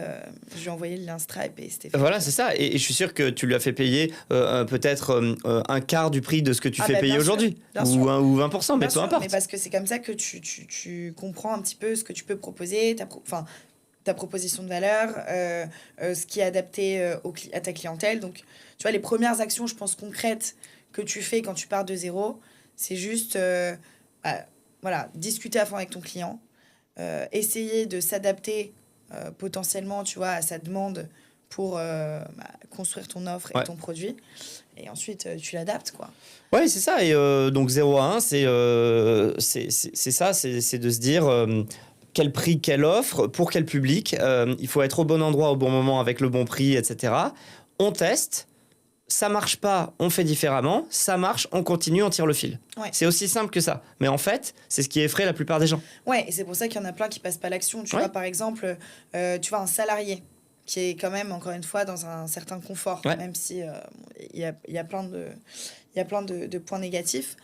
je lui ai envoyé le lien Stripe et c'était fait. Voilà, c'est ça. Et je suis sûr que tu lui as fait payer peut-être un quart du prix de ce que tu fais payer aujourd'hui. Ou 20%, mais peu importe. Mais parce que c'est comme ça que tu comprends un petit peu ce que tu peux proposer, ta proposition de valeur, ce qui est adapté à ta clientèle. Donc, tu vois, les premières actions, je pense, concrètes que tu fais quand tu pars de zéro, c'est juste discuter à fond avec ton client, essayer de s'adapter potentiellement, tu vois, à sa demande pour construire ton offre et ton produit. Et ensuite, tu l'adaptes, quoi. Oui, c'est ça. Et donc, 0 à 1, c'est ça, c'est de se dire... quel prix, quelle offre, pour quel public. Il faut être au bon endroit, au bon moment, avec le bon prix, etc. On teste. Ça marche pas, on fait différemment. Ça marche, on continue, on tire le fil. C'est aussi simple que ça. Mais en fait, c'est ce qui effraie la plupart des gens. Ouais, et c'est pour ça qu'il y en a plein qui passent pas à l'action. Tu vois, par exemple, tu vois, un salarié qui est quand même, encore une fois, dans un certain confort, même si il y a plein de points négatifs.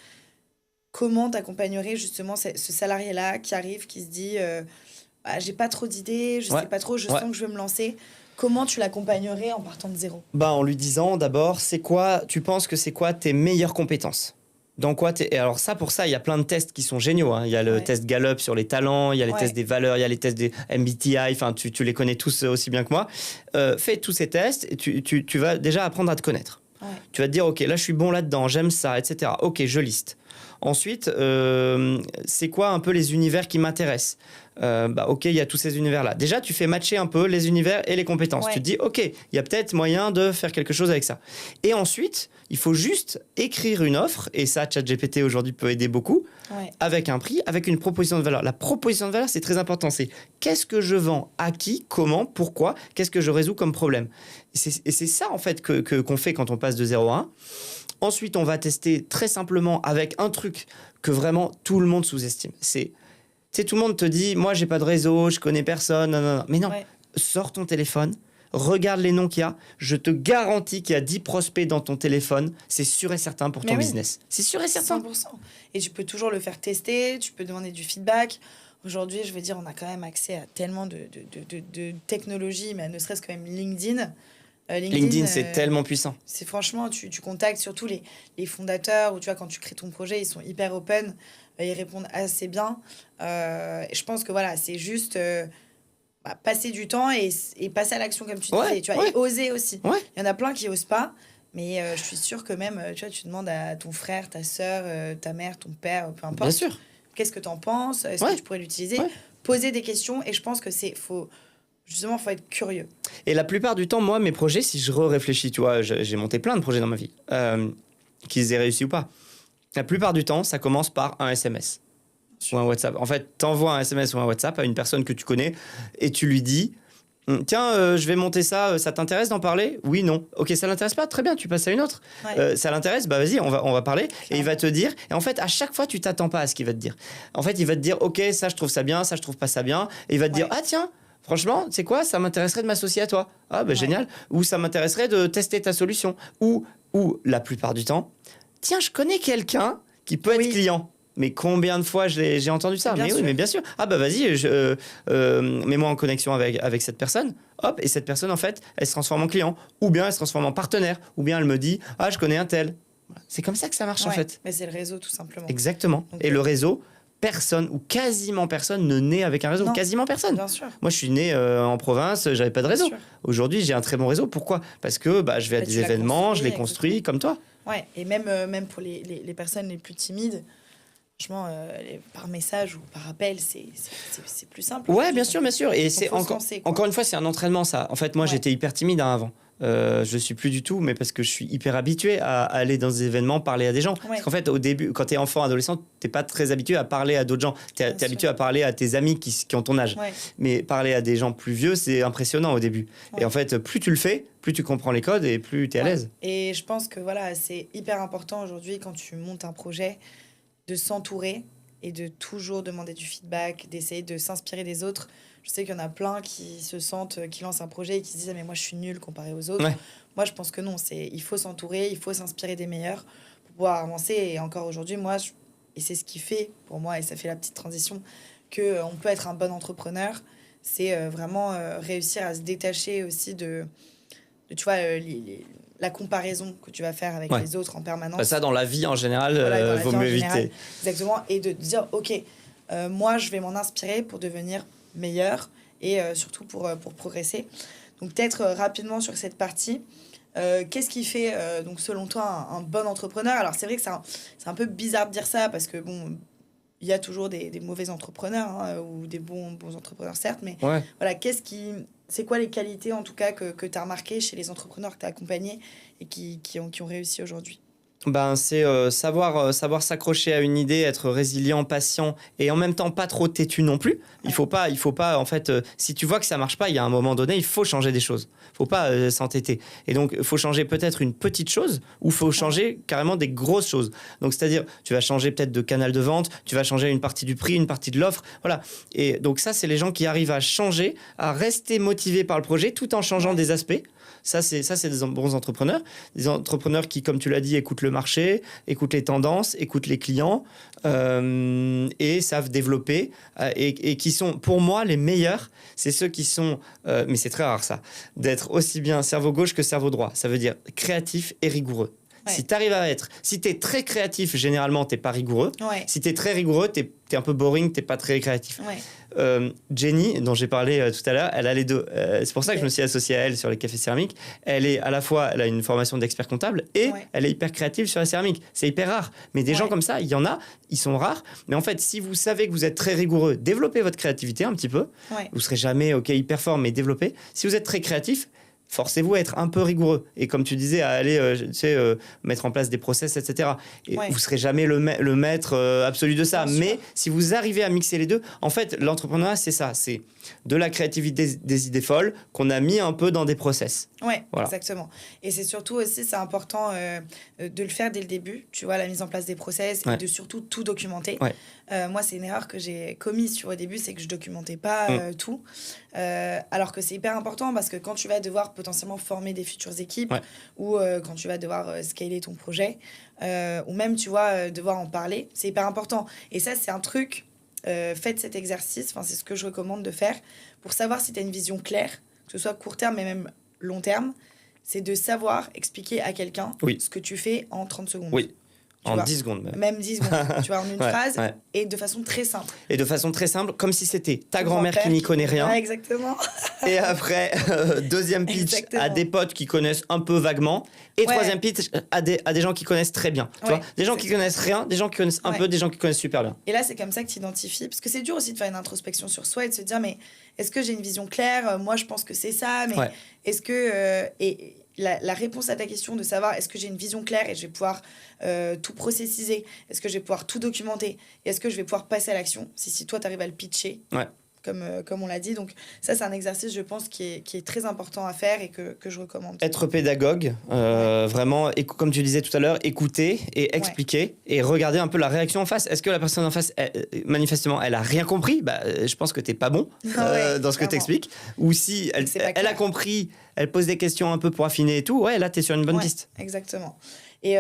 Comment t'accompagnerais justement ce salarié-là qui arrive, qui se dit j'ai pas trop d'idées, je sais pas trop, je sens que je veux me lancer. Comment tu l'accompagnerais en partant de zéro? En lui disant d'abord, tu penses que c'est quoi tes meilleures compétences? Dans quoi Et alors pour ça, il y a plein de tests qui sont géniaux. Il y a le test Gallup sur les talents, il y a les tests des valeurs, il y a les tests des MBTI, enfin tu les connais tous aussi bien que moi. Fais tous ces tests et tu vas déjà apprendre à te connaître. Tu vas te dire, ok, là je suis bon là-dedans, j'aime ça, etc. Ok, je liste. Ensuite, c'est quoi un peu les univers qui m'intéressent? Ok, il y a tous ces univers-là. Déjà, tu fais matcher un peu les univers et les compétences. Tu te dis, ok, il y a peut-être moyen de faire quelque chose avec ça. Et ensuite, il faut juste écrire une offre, et ça, ChatGPT aujourd'hui peut aider beaucoup, avec un prix, avec une proposition de valeur. La proposition de valeur, c'est très important. C'est qu'est-ce que je vends, à qui, comment, pourquoi, qu'est-ce que je résous comme problème. Et c'est ça, en fait, qu'on fait quand on passe de 0 à 1. Ensuite, on va tester très simplement avec un truc que vraiment tout le monde sous-estime. Tout le monde te dit, moi, j'ai pas de réseau, je connais personne. Non. Mais non, sors ton téléphone, regarde les noms qu'il y a. Je te garantis qu'il y a 10 prospects dans ton téléphone. C'est sûr et certain pour ton business. C'est sûr et certain. 100%. Et tu peux toujours le faire tester, tu peux demander du feedback. Aujourd'hui, je veux dire, on a quand même accès à tellement de technologies, mais ne serait-ce que même LinkedIn. LinkedIn, c'est tellement puissant. C'est franchement, tu contactes surtout les fondateurs, ou tu vois, quand tu crées ton projet, ils sont hyper open, ils répondent assez bien. Et je pense que voilà, c'est juste passer du temps et passer à l'action, comme tu disais, tu vois, et oser aussi. Il y en a plein qui osent pas, mais je suis sûre que même, tu vois, tu demandes à ton frère, ta sœur, ta mère, ton père, peu importe. Bien sûr. qu'est-ce que tu en penses, est-ce que tu pourrais l'utiliser, poser des questions, et je pense que faut être curieux. Et la plupart du temps, moi, mes projets, si je réfléchis, tu vois, j'ai monté plein de projets dans ma vie, qu'ils aient réussi ou pas. La plupart du temps, ça commence par un SMS ou un WhatsApp. En fait, t'envoies un SMS ou un WhatsApp à une personne que tu connais et tu lui dis « Tiens, je vais monter ça, ça t'intéresse d'en parler ?» Oui, non. Ok, ça l'intéresse pas, très bien, tu passes à une autre. Ça l'intéresse, bah vas-y, on va parler. Et il va te dire, et en fait, à chaque fois, tu t'attends pas à ce qu'il va te dire. En fait, il va te dire « Ok, ça, je trouve ça bien, ça, je trouve pas ça bien. » Et il va te dire « Ah tiens, franchement, c'est quoi, ça m'intéresserait de m'associer à toi. » Ah bah génial. Ou ça m'intéresserait de tester ta solution. Ou la plupart du temps, tiens, je connais quelqu'un qui peut être client. Mais combien de fois j'ai entendu ça? Oui, mais bien sûr. Ah bah vas-y, mets-moi en connexion avec cette personne. Hop, et cette personne, en fait, elle se transforme en client. Ou bien elle se transforme en partenaire. Ou bien elle me dit, ah, je connais un tel. C'est comme ça que ça marche, en fait. Mais c'est le réseau, tout simplement. Exactement. Donc, et le réseau, personne ou quasiment personne ne naît avec un réseau. Non. Quasiment personne. Bien sûr. Moi, je suis né en province, j'avais pas de réseau. Aujourd'hui, j'ai un très bon réseau. Pourquoi? Parce que je vais à des événements, je les construis comme toi. Ouais, et même pour les personnes les plus timides, franchement, par message ou par appel, c'est plus simple. Ouais, bien sûr. Et c'est encore une fois, c'est un entraînement, ça. En fait, moi, j'étais hyper timide avant. Je suis plus du tout, mais parce que je suis hyper habitué à aller dans des événements, parler à des gens. Parce qu'en fait, au début, quand tu es enfant, adolescent, t'es pas très habitué à parler à d'autres gens. T'es habitué à parler à tes amis qui ont ton âge. Mais parler à des gens plus vieux, c'est impressionnant au début. Et en fait, plus tu le fais, plus tu comprends les codes et plus tu es à l'aise. Et je pense que voilà, c'est hyper important aujourd'hui quand tu montes un projet de s'entourer et de toujours demander du feedback, d'essayer de s'inspirer des autres. Je sais qu'il y en a plein qui se sentent, qui lancent un projet et qui se disent « mais moi, je suis nul comparé aux autres ». Moi, je pense que non. Il faut s'entourer, il faut s'inspirer des meilleurs pour pouvoir avancer. Et encore aujourd'hui, et c'est ce qui fait, pour moi, et ça fait la petite transition, qu'on peut être un bon entrepreneur. C'est vraiment réussir à se détacher aussi de tu vois, la comparaison que tu vas faire avec les autres en permanence. Ça, dans la vie en général, vaut mieux éviter. Exactement. Et de dire, OK, moi, je vais m'en inspirer pour devenir meilleur et surtout pour progresser. Donc, peut-être rapidement sur cette partie, qu'est-ce qui fait, donc, selon toi, un bon entrepreneur? Alors, c'est vrai que c'est un peu bizarre de dire ça parce que, bon, il y a toujours des mauvais entrepreneurs ou des bons entrepreneurs, certes, mais voilà, c'est quoi les qualités, en tout cas, que tu as remarquées chez les entrepreneurs que tu as accompagnés et qui ont réussi aujourd'hui? C'est savoir s'accrocher à une idée, être résilient, patient et en même temps pas trop têtu non plus. Il faut pas en fait, si tu vois que ça marche pas, il y a un moment donné, il faut changer des choses. Faut pas s'entêter. Et donc, il faut changer peut-être une petite chose ou faut changer carrément des grosses choses. Donc, c'est-à-dire, tu vas changer peut-être de canal de vente, tu vas changer une partie du prix, une partie de l'offre. Voilà. Et donc, ça, c'est les gens qui arrivent à changer, à rester motivés par le projet tout en changeant des aspects. Ça, c'est des bons entrepreneurs. Des entrepreneurs qui, comme tu l'as dit, écoutent le marché, écoutent les tendances, écoutent les clients et savent développer. Et qui sont, pour moi, les meilleurs. C'est ceux qui sont, mais c'est très rare ça, d'être aussi bien cerveau gauche que cerveau droit. Ça veut dire créatif et rigoureux. Si tu arrives si tu es très créatif, généralement, tu n'es pas rigoureux. Si tu es très rigoureux, tu es un peu boring, tu n'es pas très créatif. Jenny, dont j'ai parlé tout à l'heure, elle a les deux. C'est pour ça que je me suis associé à elle sur les cafés céramiques. Elle a une formation d'expert comptable et elle est hyper créative sur la céramique. C'est hyper rare. Mais des gens comme ça, il y en a, ils sont rares. Mais en fait, si vous savez que vous êtes très rigoureux, développez votre créativité un petit peu. Vous serez jamais hyper fort, mais développez. Si vous êtes très créatif, forcez-vous à être un peu rigoureux. Et comme tu disais, à aller mettre en place des process, etc. Et vous ne serez jamais le maître absolu de ça. Mais si vous arrivez à mixer les deux, en fait, l'entrepreneuriat, c'est ça. C'est de la créativité, des idées folles qu'on a mis un peu dans des process. Oui, exactement. Et c'est surtout aussi, c'est important de le faire dès le début. Tu vois, la mise en place des process et de surtout tout documenter. Moi, c'est une erreur que j'ai commise au début, c'est que je documentais pas tout. Alors que c'est hyper important parce que quand tu vas devoir potentiellement former des futures équipes ou quand tu vas devoir scaler ton projet ou même, tu vois, devoir en parler, c'est hyper important. Et ça, c'est un truc, faites cet exercice, c'est ce que je recommande de faire pour savoir si tu as une vision claire, que ce soit court terme mais même long terme, c'est de savoir expliquer à quelqu'un ce que tu fais en 30 secondes. Oui. En 10 secondes même. Même 10 secondes, tu vois, en une phrase, et de façon très simple. Et de façon très simple, comme si c'était ta grand-mère qui n'y connaît rien. Ouais, exactement. Et après, deuxième pitch à des potes qui connaissent un peu vaguement. Et troisième pitch à des gens qui connaissent très bien. Tu vois, des gens qui connaissent rien, des gens qui connaissent un peu, des gens qui connaissent super bien. Et là, c'est comme ça que tu identifies. Parce que c'est dur aussi de faire une introspection sur soi et de se dire, mais est-ce que j'ai une vision claire ? Moi, je pense que c'est ça, mais est-ce que... La réponse à ta question de savoir est-ce que j'ai une vision claire et je vais pouvoir tout processiser, est-ce que je vais pouvoir tout documenter et est-ce que je vais pouvoir passer à l'action si toi tu arrives à le pitcher comme on l'a dit. Donc ça c'est un exercice je pense qui est très important à faire et que je recommande. Être pédagogue, vraiment, comme tu disais tout à l'heure, écouter et expliquer et regarder un peu la réaction en face. Est-ce que la personne en face, manifestement, elle a rien compris ? Je pense que t'es pas bon dans ce que t'expliques. Ou si elle a compris, elle pose des questions un peu pour affiner et tout, là t'es sur une bonne piste. Exactement. Et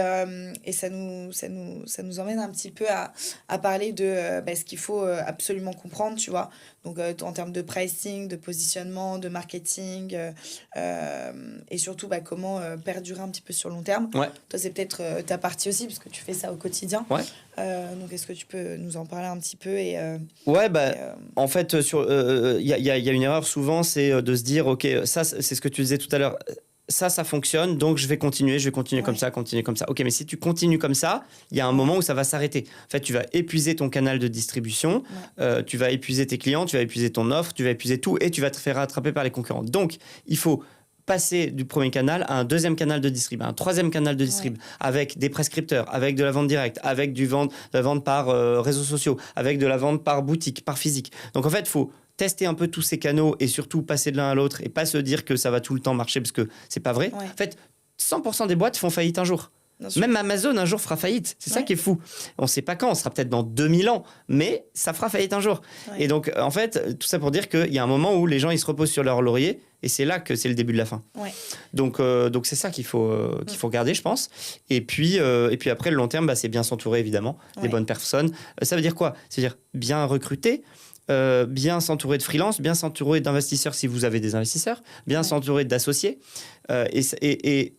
ça nous emmène un petit peu à parler de ce qu'il faut absolument comprendre, tu vois. Donc, en termes de pricing, de positionnement, de marketing, et surtout comment perdurer un petit peu sur le long terme. Toi, c'est peut-être ta partie aussi, parce que tu fais ça au quotidien. Donc, est-ce que tu peux nous en parler un petit peu en fait, il y a une erreur souvent, c'est de se dire, OK, ça, c'est ce que tu disais tout à l'heure. Ça fonctionne, donc je vais continuer comme ça, continuer comme ça. Ok, mais si tu continues comme ça, il y a un moment où ça va s'arrêter. En fait, tu vas épuiser ton canal de distribution, tu vas épuiser tes clients, tu vas épuiser ton offre, tu vas épuiser tout et tu vas te faire rattraper par les concurrents. Donc, il faut passer du premier canal à un deuxième canal de distrib, à un troisième canal de distrib, avec des prescripteurs, avec de la vente directe, avec de la vente par réseaux sociaux, avec de la vente par boutique, par physique. Donc, en fait, il faut tester un peu tous ces canaux et surtout passer de l'un à l'autre et pas se dire que ça va tout le temps marcher parce que c'est pas vrai. En fait, 100% des boîtes font faillite un jour. Même Amazon un jour fera faillite. C'est ça qui est fou. On sait pas quand, on sera peut-être dans 2000 ans, mais ça fera faillite un jour. Et donc, en fait, tout ça pour dire qu'il y a un moment où les gens ils se reposent sur leur laurier et c'est là que c'est le début de la fin. Donc c'est ça qu'il faut regarder, je pense. Et puis après, le long terme, c'est bien s'entourer évidemment des bonnes personnes. Ça veut dire quoi ? C'est-à-dire bien recruter. Bien s'entourer de freelance, bien s'entourer d'investisseurs si vous avez des investisseurs, bien s'entourer d'associés. Et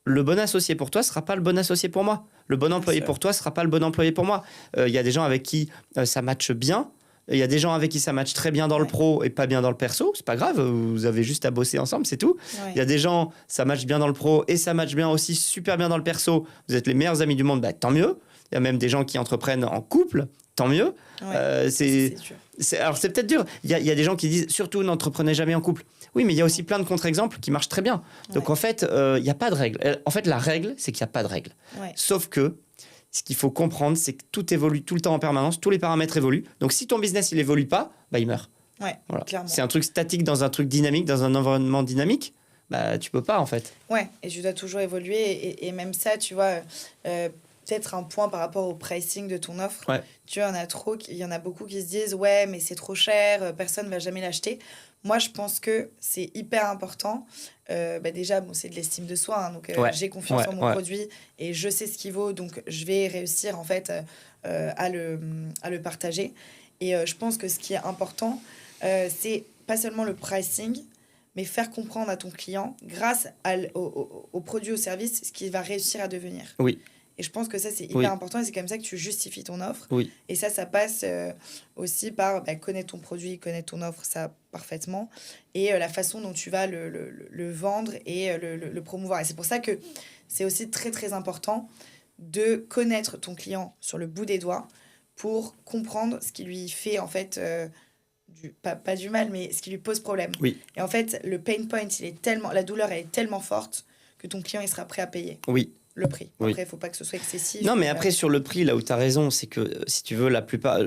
le bon associé pour toi ne sera pas le bon associé pour moi. Le bon employé pour toi ne sera pas le bon employé pour moi. Il y a des gens avec qui ça matche bien. Il y a des gens avec qui ça matche très bien dans le pro et pas bien dans le perso. C'est pas grave, vous avez juste à bosser ensemble, c'est tout. Il y a des gens, ça matche bien dans le pro et ça matche bien aussi super bien dans le perso. Vous êtes les meilleurs amis du monde, tant mieux. Il y a même des gens qui entreprennent en couple, tant mieux. Alors c'est peut-être dur. Il y a des gens qui disent surtout n'entreprenez jamais en couple. Oui, mais il y a aussi plein de contre-exemples qui marchent très bien. Donc en fait, il n'y a pas de règle. En fait, la règle, c'est qu'il n'y a pas de règle. Sauf que ce qu'il faut comprendre, c'est que tout évolue tout le temps en permanence, tous les paramètres évoluent. Donc si ton business il évolue pas, il meurt. Clairement. C'est un truc statique dans un truc dynamique, dans un environnement dynamique. Tu peux pas en fait. Et tu dois toujours évoluer et même ça, tu vois. Peut-être un point par rapport au pricing de ton offre. Tu vois, il y en a beaucoup qui se disent mais c'est trop cher, personne ne va jamais l'acheter. Moi, je pense que c'est hyper important. Déjà, c'est de l'estime de soi. Hein, donc, j'ai confiance en mon produit et je sais ce qu'il vaut. Donc, je vais réussir en fait à le partager. Et je pense que ce qui est important, c'est pas seulement le pricing, mais faire comprendre à ton client, grâce au produit, au service, ce qu'il va réussir à devenir. Et je pense que ça, c'est hyper important et c'est comme ça que tu justifies ton offre. Et ça passe aussi par connaître ton produit, connaître ton offre, ça parfaitement. Et la façon dont tu vas le vendre et le promouvoir. Et c'est pour ça que c'est aussi très, très important de connaître ton client sur le bout des doigts pour comprendre ce qui lui fait, en fait, pas du mal, mais ce qui lui pose problème. Et en fait, le pain point, la douleur, elle est tellement forte que ton client, il sera prêt à payer. Le prix. Après, il ne faut pas que ce soit excessif. Non, mais après, sur le prix, là où tu as raison, c'est que si tu veux, la plupart,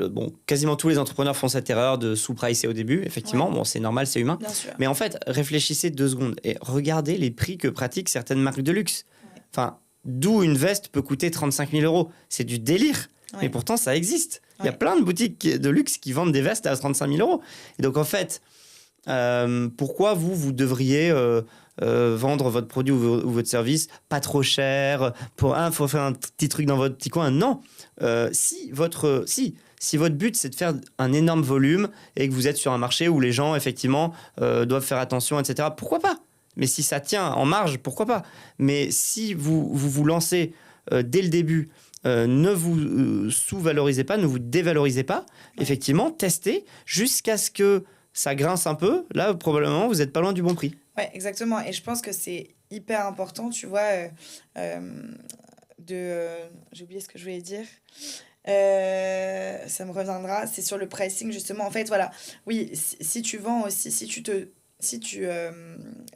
quasiment tous les entrepreneurs font cette erreur de sous-pricer au début, effectivement. C'est normal, c'est humain. Mais en fait, réfléchissez 2 secondes et regardez les prix que pratiquent certaines marques de luxe. Enfin, d'où une veste peut coûter 35 000 €. C'est du délire. Mais pourtant, ça existe. Il y a plein de boutiques de luxe qui vendent des vestes à 35 000 €. Et donc, en fait, pourquoi vous devriez vendre votre produit ou votre service pas trop cher pour faut faire un petit truc dans votre petit coin? Non. Si votre but c'est de faire un énorme volume et que vous êtes sur un marché où les gens effectivement doivent faire attention, etc., pourquoi pas? Mais si ça tient en marge, pourquoi pas? Mais si vous lancez dès le début ne vous sous-valorisez pas, ne vous dévalorisez pas. Effectivement, testez jusqu'à ce que ça grince un peu. Là, probablement, vous n'êtes pas loin du bon prix. Ouais, exactement. Et je pense que c'est hyper important, tu vois, j'ai oublié ce que je voulais dire. Ça me reviendra. C'est sur le pricing, justement. En fait, voilà. Oui, si tu vends aussi, si tu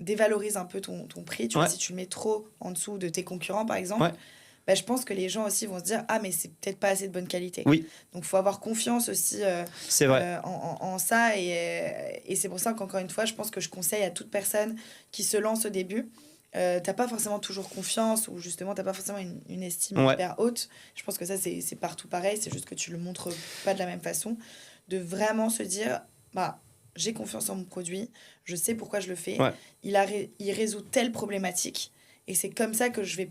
dévalorises un peu ton prix, tu vois, si tu le mets trop en dessous de tes concurrents, par exemple, bah, je pense que les gens aussi vont se dire « Ah, mais c'est peut-être pas assez de bonne qualité. » Oui. Donc, il faut avoir confiance aussi c'est vrai. en ça. Et c'est pour ça qu'encore une fois, je pense que je conseille à toute personne qui se lance au début, t'as pas forcément toujours confiance ou justement t'as pas forcément une estime hyper haute. Je pense que ça c'est partout pareil, c'est juste que tu le montres pas de la même façon. De vraiment se dire bah j'ai confiance en mon produit, je sais pourquoi je le fais, il résout telle problématique et c'est comme ça que je vais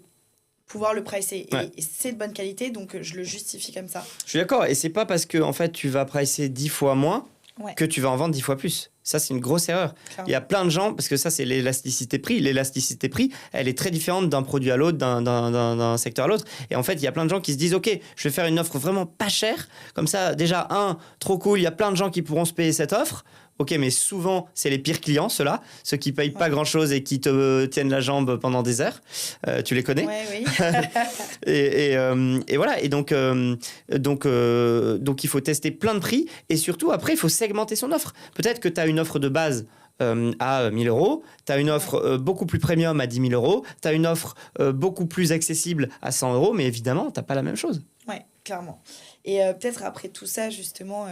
pouvoir le pricer et c'est de bonne qualité, donc je le justifie comme ça. Je suis d'accord, et c'est pas parce que en fait tu vas pricer 10 fois moins que tu vas en vendre 10 fois plus. Ça, c'est une grosse erreur. Clairement. Il y a plein de gens, parce que ça, c'est l'élasticité prix. L'élasticité prix, elle est très différente d'un produit à l'autre, d'un secteur à l'autre. Et en fait, il y a plein de gens qui se disent, OK, je vais faire une offre vraiment pas chère. Comme ça, déjà, trop cool, il y a plein de gens qui pourront se payer cette offre. OK, mais souvent, c'est les pires clients, ceux qui payent pas grand-chose et qui te tiennent la jambe pendant des heures. Tu les connais ? Oui. et voilà. Et donc, il faut tester plein de prix. Et surtout, après, il faut segmenter son offre. Peut-être que tu as une offre de base à 1 000 euros, tu as une offre beaucoup plus premium à 10 000 euros, tu as une offre beaucoup plus accessible à 100 euros, mais évidemment, tu n'as pas la même chose. Oui, clairement. Et peut-être après tout ça, justement,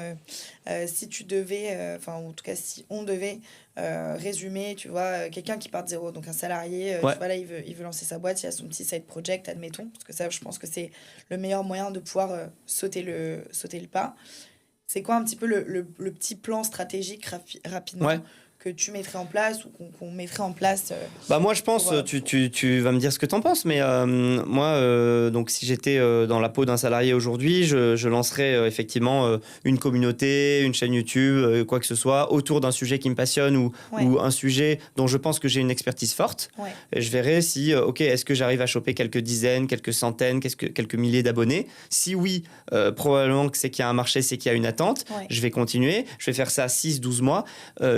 si tu devais, en tout cas, si on devait résumer, tu vois, quelqu'un qui part de zéro, donc un salarié, tu vois, là, il veut lancer sa boîte, il a son petit side project, admettons, parce que ça, je pense que c'est le meilleur moyen de pouvoir sauter le pas. C'est quoi un petit peu le petit plan stratégique rapidement que tu mettrais en place ou qu'on mettrait en place moi, je pense, tu vas me dire ce que tu en penses, mais moi, donc, si j'étais dans la peau d'un salarié aujourd'hui, je lancerais effectivement une communauté, une chaîne YouTube, quoi que ce soit, autour d'un sujet qui me passionne ou un sujet dont je pense que j'ai une expertise forte. Et je verrai si, est-ce que j'arrive à choper quelques dizaines, quelques centaines, quelques milliers d'abonnés. Si oui, probablement que c'est qu'il y a un marché, c'est qu'il y a une attente. Je vais continuer, je vais faire ça 6-12 mois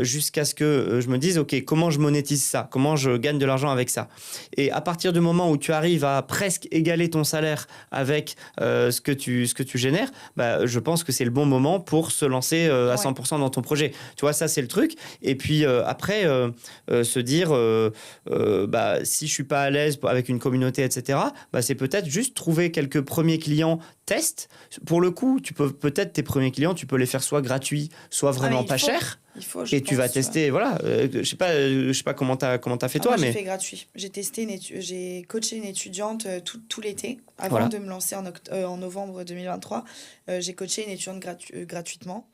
jusqu'à ce que je me dise, OK, comment je monétise ça ? Comment je gagne de l'argent avec ça ? Et à partir du moment où tu arrives à presque égaler ton salaire avec ce que tu génères, je pense que c'est le bon moment pour se lancer à 100% dans ton projet. Tu vois, ça, c'est le truc. Et puis après, se dire, si je suis pas à l'aise avec une communauté, etc., c'est peut-être juste trouver quelques premiers clients test. Pour le coup, peut-être tes premiers clients, tu peux les faire soit gratuits, soit vraiment pas cher. Et tu vas tester, voilà. Je sais pas comment t'as fait toi, mais j'ai fait gratuit. J'ai testé j'ai coaché une étudiante tout l'été avant de me lancer en novembre 2023. J'ai coaché une étudiante gratuitement.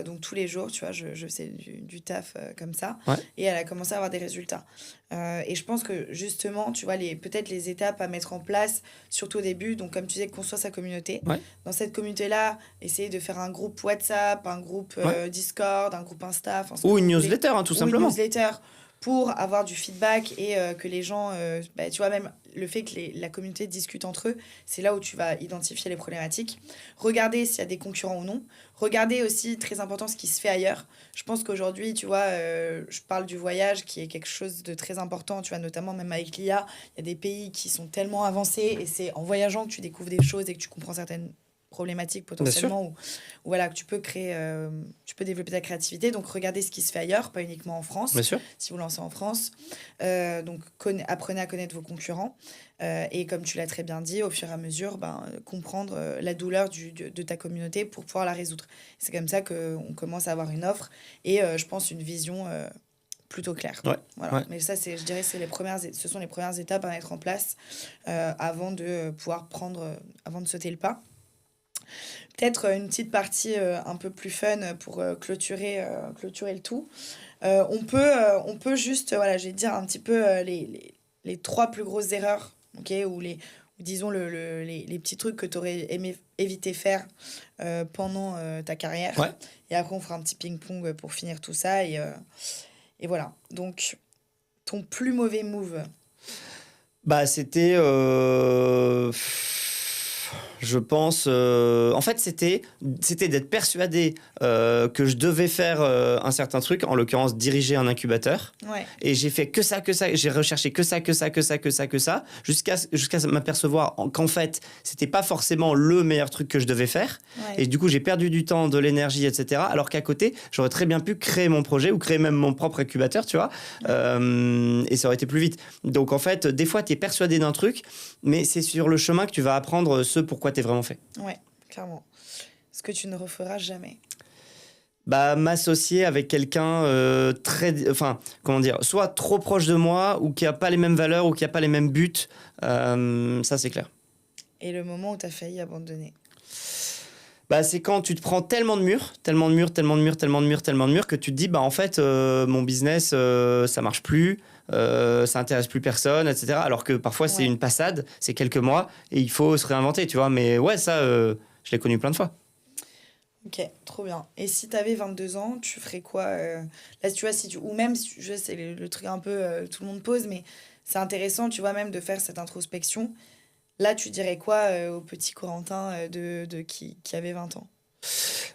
Donc tous les jours, tu vois, je faisais du taf comme ça. Et elle a commencé à avoir des résultats. Et je pense que justement, tu vois, peut-être les étapes à mettre en place, surtout au début, donc comme tu disais, construire sa communauté. Dans cette communauté-là, essayer de faire un groupe WhatsApp, un groupe Discord, un groupe Insta. Ou une newsletter, tout simplement. Une newsletter pour avoir du feedback et que les gens, tu vois, même le fait que la communauté discute entre eux, c'est là où tu vas identifier les problématiques. Regarder s'il y a des concurrents ou non. Regarder aussi, très important, ce qui se fait ailleurs. Je pense qu'aujourd'hui, tu vois, je parle du voyage qui est quelque chose de très important, tu vois, notamment même avec l'IA. Il y a des pays qui sont tellement avancés et c'est en voyageant que tu découvres des choses et que tu comprends certaines problématiques potentiellement où voilà, que tu peux tu peux développer ta créativité. Donc regardez ce qui se fait ailleurs, pas uniquement en France. Bien sûr. Si vous lancez en France, donc apprenez à connaître vos concurrents et comme tu l'as très bien dit, au fur et à mesure, comprendre la douleur de ta communauté pour pouvoir la résoudre. C'est comme ça qu'on commence à avoir une offre et je pense une vision plutôt claire. Voilà. Mais ça, je dirais, ce sont les premières étapes à mettre en place avant de pouvoir avant de sauter le pas. Peut-être une petite partie un peu plus fun pour clôturer le tout. On peut juste, je vais dire un petit peu les 3 plus grosses erreurs, ou disons les petits trucs que tu aurais aimé éviter faire pendant ta carrière. Et après, on fera un petit ping-pong pour finir tout ça. Et voilà. Donc, ton plus mauvais move ? C'était... Je pense... en fait, c'était d'être persuadé que je devais faire un certain truc, en l'occurrence diriger un incubateur. Ouais. Et j'ai fait que ça. J'ai recherché que ça, jusqu'à m'apercevoir qu'en fait, c'était pas forcément le meilleur truc que je devais faire. Ouais. Et du coup, j'ai perdu du temps, de l'énergie, etc. Alors qu'à côté, j'aurais très bien pu créer mon projet ou créer même mon propre incubateur, tu vois. Et ça aurait été plus vite. Donc en fait, des fois, tu es persuadé d'un truc, mais c'est sur le chemin que tu vas apprendre ce pourquoi tu es vraiment fait. Ouais, clairement. Ce que tu ne referas jamais. Bah, m'associer avec quelqu'un comment dire, soit trop proche de moi ou qui a pas les mêmes valeurs ou qui a pas les mêmes buts, ça c'est clair. Et le moment où tu as failli abandonner? Bah, c'est quand tu te prends tellement de murs que tu te dis bah en fait mon business ça marche plus, ça intéresse plus personne, etc. Alors que parfois c'est une passade, c'est quelques mois et il faut se réinventer, tu vois. Mais ouais, ça je l'ai connu plein de fois. Ok, trop bien. Et si tu avais 22 ans, tu ferais quoi là, tu vois, ou même, je sais, c'est le truc un peu tout le monde pose, mais c'est intéressant, tu vois, même de faire cette introspection. Là, tu dirais quoi au petit Corentin qui avait 20 ans?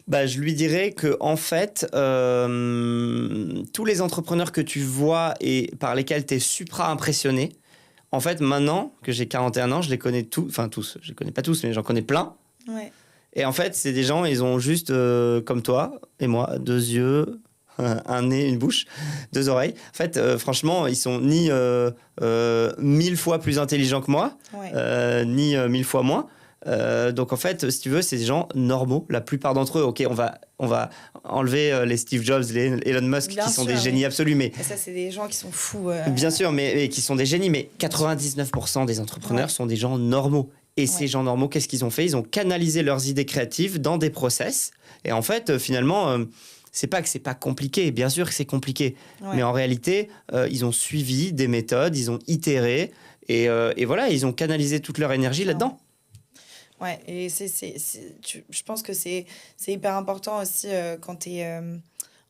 Bah, je lui dirais que en fait, tous les entrepreneurs que tu vois et par lesquels tu es supra impressionné, en fait, maintenant que j'ai 41 ans, je les connais tous, enfin tous, je les connais pas tous, mais j'en connais plein. Ouais. Et en fait, c'est des gens, ils ont juste, comme toi et moi, 2 yeux, un nez, une bouche, 2 oreilles. En fait, franchement, ils sont ni 1000 fois plus intelligents que moi, ni 1000 fois moins. Donc en fait, si tu veux, c'est des gens normaux. La plupart d'entre eux, ok, on va enlever les Steve Jobs, les Elon Musk, Bien qui sont sûr, des génies absolus. Mais ça, c'est des gens qui sont fous. bien sûr, mais qui sont des génies. Mais 99% des entrepreneurs sont des gens normaux. Et ces gens normaux, qu'est-ce qu'ils ont fait? Ils ont canalisé leurs idées créatives dans des process. Et en fait, finalement, c'est pas que c'est pas compliqué. Bien sûr que c'est compliqué. Mais en réalité, ils ont suivi des méthodes, ils ont itéré. Et voilà, ils ont canalisé toute leur énergie là-dedans. Ouais, et je pense que c'est hyper important aussi quand tu es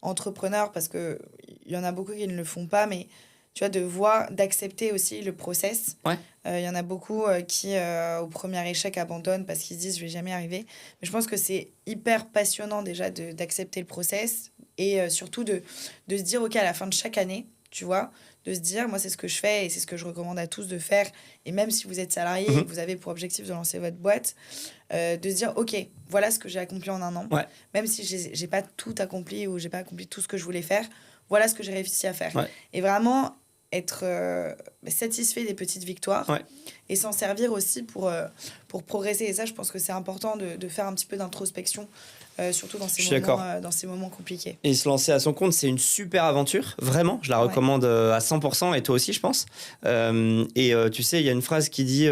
entrepreneur, parce qu'il y en a beaucoup qui ne le font pas, mais tu vois, d'accepter aussi le process. Il y en a beaucoup qui, au premier échec, abandonnent parce qu'ils se disent « je vais jamais y arriver ». Mais je pense que c'est hyper passionnant déjà d'accepter le process et surtout de se dire « ok, à la fin de chaque année », tu vois, de se dire, moi, c'est ce que je fais et c'est ce que je recommande à tous de faire. Et même si vous êtes salarié et que vous avez pour objectif de lancer votre boîte, de se dire, OK, voilà ce que j'ai accompli en un an. Même si j'ai pas tout accompli ou j'ai pas accompli tout ce que je voulais faire, voilà ce que j'ai réussi à faire. Et vraiment être satisfait des petites victoires et s'en servir aussi pour progresser. Et ça, je pense que c'est important de faire un petit peu d'introspection. Surtout dans ces moments compliqués. Et se lancer à son compte, c'est une super aventure, vraiment. Je la recommande à 100%, et toi aussi, je pense. Tu sais, il y a une phrase qui dit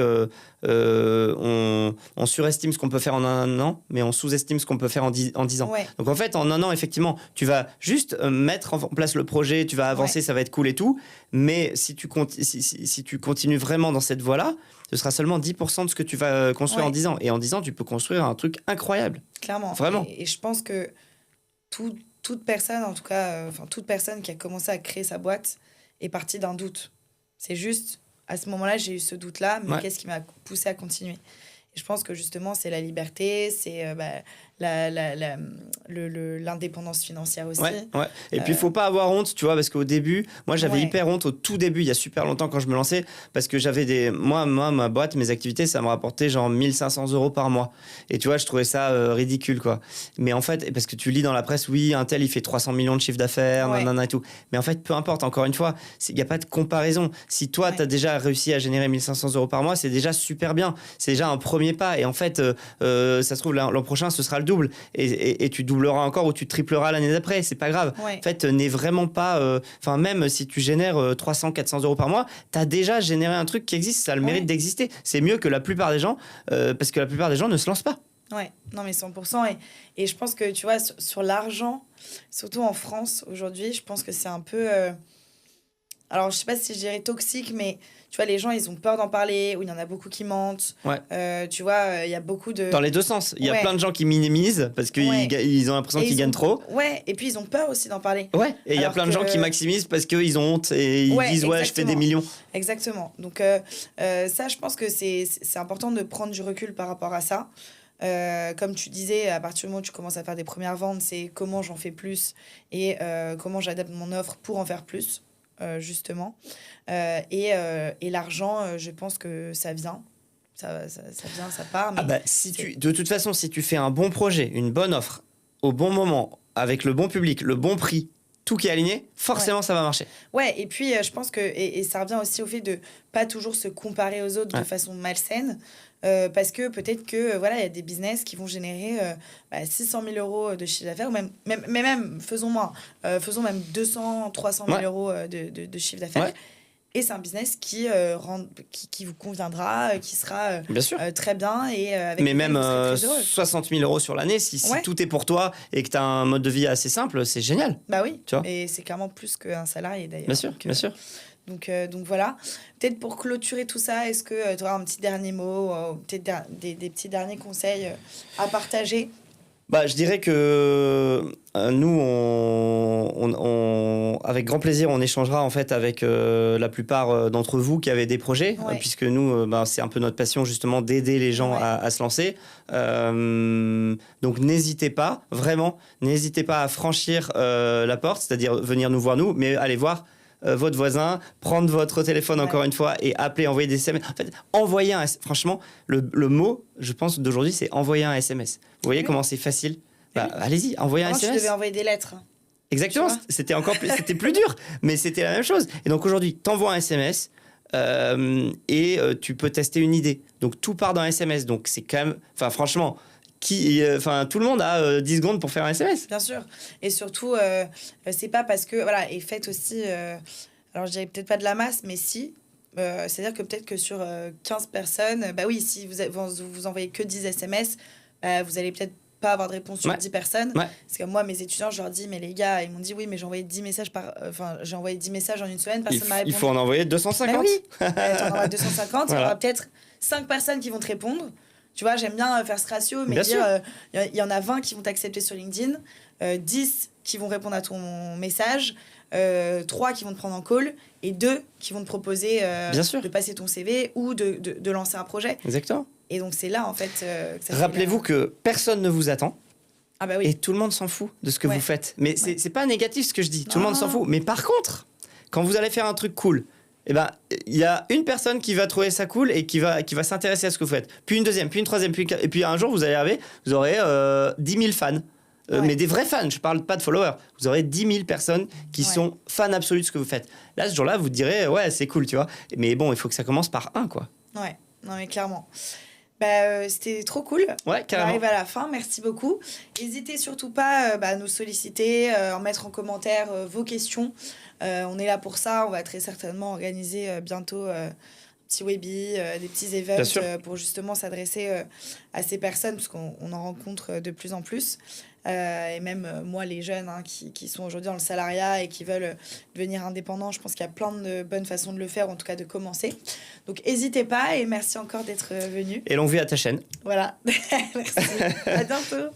on surestime ce qu'on peut faire en un an, mais on sous-estime ce qu'on peut faire en 10 ans. Donc en fait, en un an, effectivement, tu vas juste mettre en place le projet, tu vas avancer, ça va être cool et tout. Mais si tu continues vraiment dans cette voie-là, ce sera seulement 10% de ce que tu vas construire en 10 ans. Et en 10 ans, tu peux construire un truc incroyable. Clairement. Vraiment. Et je pense que toute personne, en tout cas, toute personne qui a commencé à créer sa boîte est partie d'un doute. C'est juste, à ce moment-là, j'ai eu ce doute-là, mais qu'est-ce qui m'a poussé à continuer? Et je pense que justement, c'est la liberté, c'est l'indépendance financière aussi. Et puis, il ne faut pas avoir honte, tu vois, parce qu'au début, moi, j'avais hyper honte au tout début, il y a super longtemps quand je me lançais, parce que j'avais moi, ma boîte, mes activités, ça me rapportait genre 1500 € par mois. Et tu vois, je trouvais ça ridicule, quoi. Mais en fait, parce que tu lis dans la presse, oui, un tel, il fait 300 millions de chiffre d'affaires, nanana et tout. Mais en fait, peu importe, encore une fois, il n'y a pas de comparaison. Si toi, tu as déjà réussi à générer 1500 € par mois, c'est déjà super bien. C'est déjà un premier pas. Et en fait, ça se trouve, l'an prochain, ce sera le double. Et tu doubleras encore ou tu tripleras l'année d'après. C'est pas grave. En fait, n'est vraiment pas... même si tu génères 300, 400 € par mois, tu as déjà généré un truc qui existe. Ça a le mérite d'exister. C'est mieux que la plupart des gens, parce que la plupart des gens ne se lancent pas. Ouais, non mais 100%. Et je pense que, tu vois, sur l'argent, surtout en France, aujourd'hui, je pense que c'est un peu... alors je sais pas si je dirais toxique, mais tu vois, les gens, ils ont peur d'en parler, ou il y en a beaucoup qui mentent. Ouais. Tu vois, il y a beaucoup de... Dans les deux sens. Il y a Ouais. plein de gens qui minimisent parce qu'ils Ouais. ils ont l'impression Et qu'ils ils gagnent ont- trop. Ouais, et puis ils ont peur aussi d'en parler. Ouais, et il y a Alors plein de gens que- qui maximisent parce qu'ils ont honte et ils Ouais, disent ouais, je fais des exactement. millions. Exactement. Donc ça, je pense que c'est important de prendre du recul par rapport à ça. Comme tu disais, à partir du moment où tu commences à faire des premières ventes, c'est comment j'en fais plus et comment j'adapte mon offre pour en faire plus, justement. Et l'argent, je pense que ça vient. Ça vient, ça part. Mais Ah bah, de toute façon, si tu fais un bon projet, une bonne offre, au bon moment, avec le bon public, le bon prix, tout qui est aligné, forcément ça va marcher. Ouais, et puis je pense que, et ça revient aussi au fait de pas toujours se comparer aux autres Ouais. de façon malsaine, parce que peut-être que voilà, il y a des business qui vont générer 600 000 euros de chiffre d'affaires, ou même faisons moins, faisons même 200, 300 000 Ouais. euros de chiffre d'affaires. Ouais. Et c'est un business qui vous conviendra, qui sera Bien sûr. très bien et avec Mais lequel même vous serez très heureux. 60 000 euros sur l'année, si Ouais. tout est pour toi et que tu as un mode de vie assez simple, c'est génial. Bah oui, Tu vois. et c'est clairement plus qu'un salarié d'ailleurs. Bien sûr, Donc, bien sûr. Donc voilà. Peut-être pour clôturer tout ça, est-ce que tu auras un petit dernier mot, peut-être des petits derniers conseils à partager? Bah, je dirais que nous, avec grand plaisir, on échangera en fait avec la plupart d'entre vous qui avez des projets, Ouais. puisque nous, c'est un peu notre passion justement d'aider les gens Ouais. à se lancer. Donc n'hésitez pas, vraiment, n'hésitez pas à franchir la porte, c'est-à-dire venir nous voir nous, mais allez voir votre voisin, prendre votre téléphone Ouais. encore une fois et appeler, envoyer des SMS. En fait, envoyer franchement, le mot, je pense, d'aujourd'hui, c'est envoyer un SMS. Vous voyez Oui. comment c'est facile? Bah, Oui. allez-y, envoyez un Avant, tu SMS. devais envoyer des lettres. Exactement, Tu vois. c'était encore plus, c'était plus dur, mais c'était la même chose. Et donc aujourd'hui, t'envoies un SMS et tu peux tester une idée. Donc tout part d'un SMS. Donc c'est quand même, enfin franchement, tout le monde a 10 secondes pour faire un SMS. Bien sûr. Et surtout, c'est pas parce que... Voilà, et faites aussi... alors, je dirais peut-être pas de la masse, mais si. C'est-à-dire que peut-être que sur 15 personnes... Bah oui, si vous envoyez que 10 SMS, vous allez peut-être pas avoir de réponse sur Ouais. 10 personnes. Ouais. Parce que moi, mes étudiants, je leur dis, mais les gars, ils m'ont dit, oui, mais j'ai envoyé 10 messages j'ai envoyé 10 messages en une semaine, personne m'a Il répondu. faut en envoyer 250. Bah oui, t'en auras 250, il y Voilà. aura peut-être 5 personnes qui vont te répondre. Tu vois, j'aime bien faire ce ratio, mais Bien dire, sûr. il y en a 20 qui vont t'accepter sur LinkedIn, 10 qui vont répondre à ton message, 3 qui vont te prendre en call, et 2 qui vont te proposer Bien sûr. de passer ton CV ou de lancer un projet. Exactement. Et donc, c'est là, en fait, que ça fait Rappelez-vous que personne ne vous attend. Ah bah oui, Et tout le monde s'en fout de ce que Ouais. vous faites. Mais c'est pas négatif ce que je dis. Tout le Non. monde s'en fout. Mais par contre, quand vous allez faire un truc cool, eh ben, il y a une personne qui va trouver ça cool et qui va s'intéresser à ce que vous faites. Puis une deuxième, puis une troisième, et puis un jour, vous allez arriver, vous aurez 10 000 fans. Ouais. Mais des vrais fans, je parle pas de followers. Vous aurez 10 000 personnes qui Ouais. sont fans absolus de ce que vous faites. Là, ce jour-là, vous direz, ouais, c'est cool, tu vois. Mais bon, il faut que ça commence par un, quoi. ouais, non mais clairement. C'était trop cool. Ouais, On carrément. arrive à la fin, merci beaucoup. N'hésitez surtout pas à nous solliciter, en mettre en commentaire vos questions. On est là pour ça, on va très certainement organiser bientôt un petit webi, des petits Bien events sûr. pour justement s'adresser à ces personnes, parce qu'on en rencontre de plus en plus. Et même moi, les jeunes qui sont aujourd'hui dans le salariat et qui veulent devenir indépendants, je pense qu'il y a plein de bonnes façons de le faire, en tout cas de commencer. Donc n'hésitez pas et merci encore d'être venu. Et longue vie à ta chaîne. Voilà, merci. À bientôt.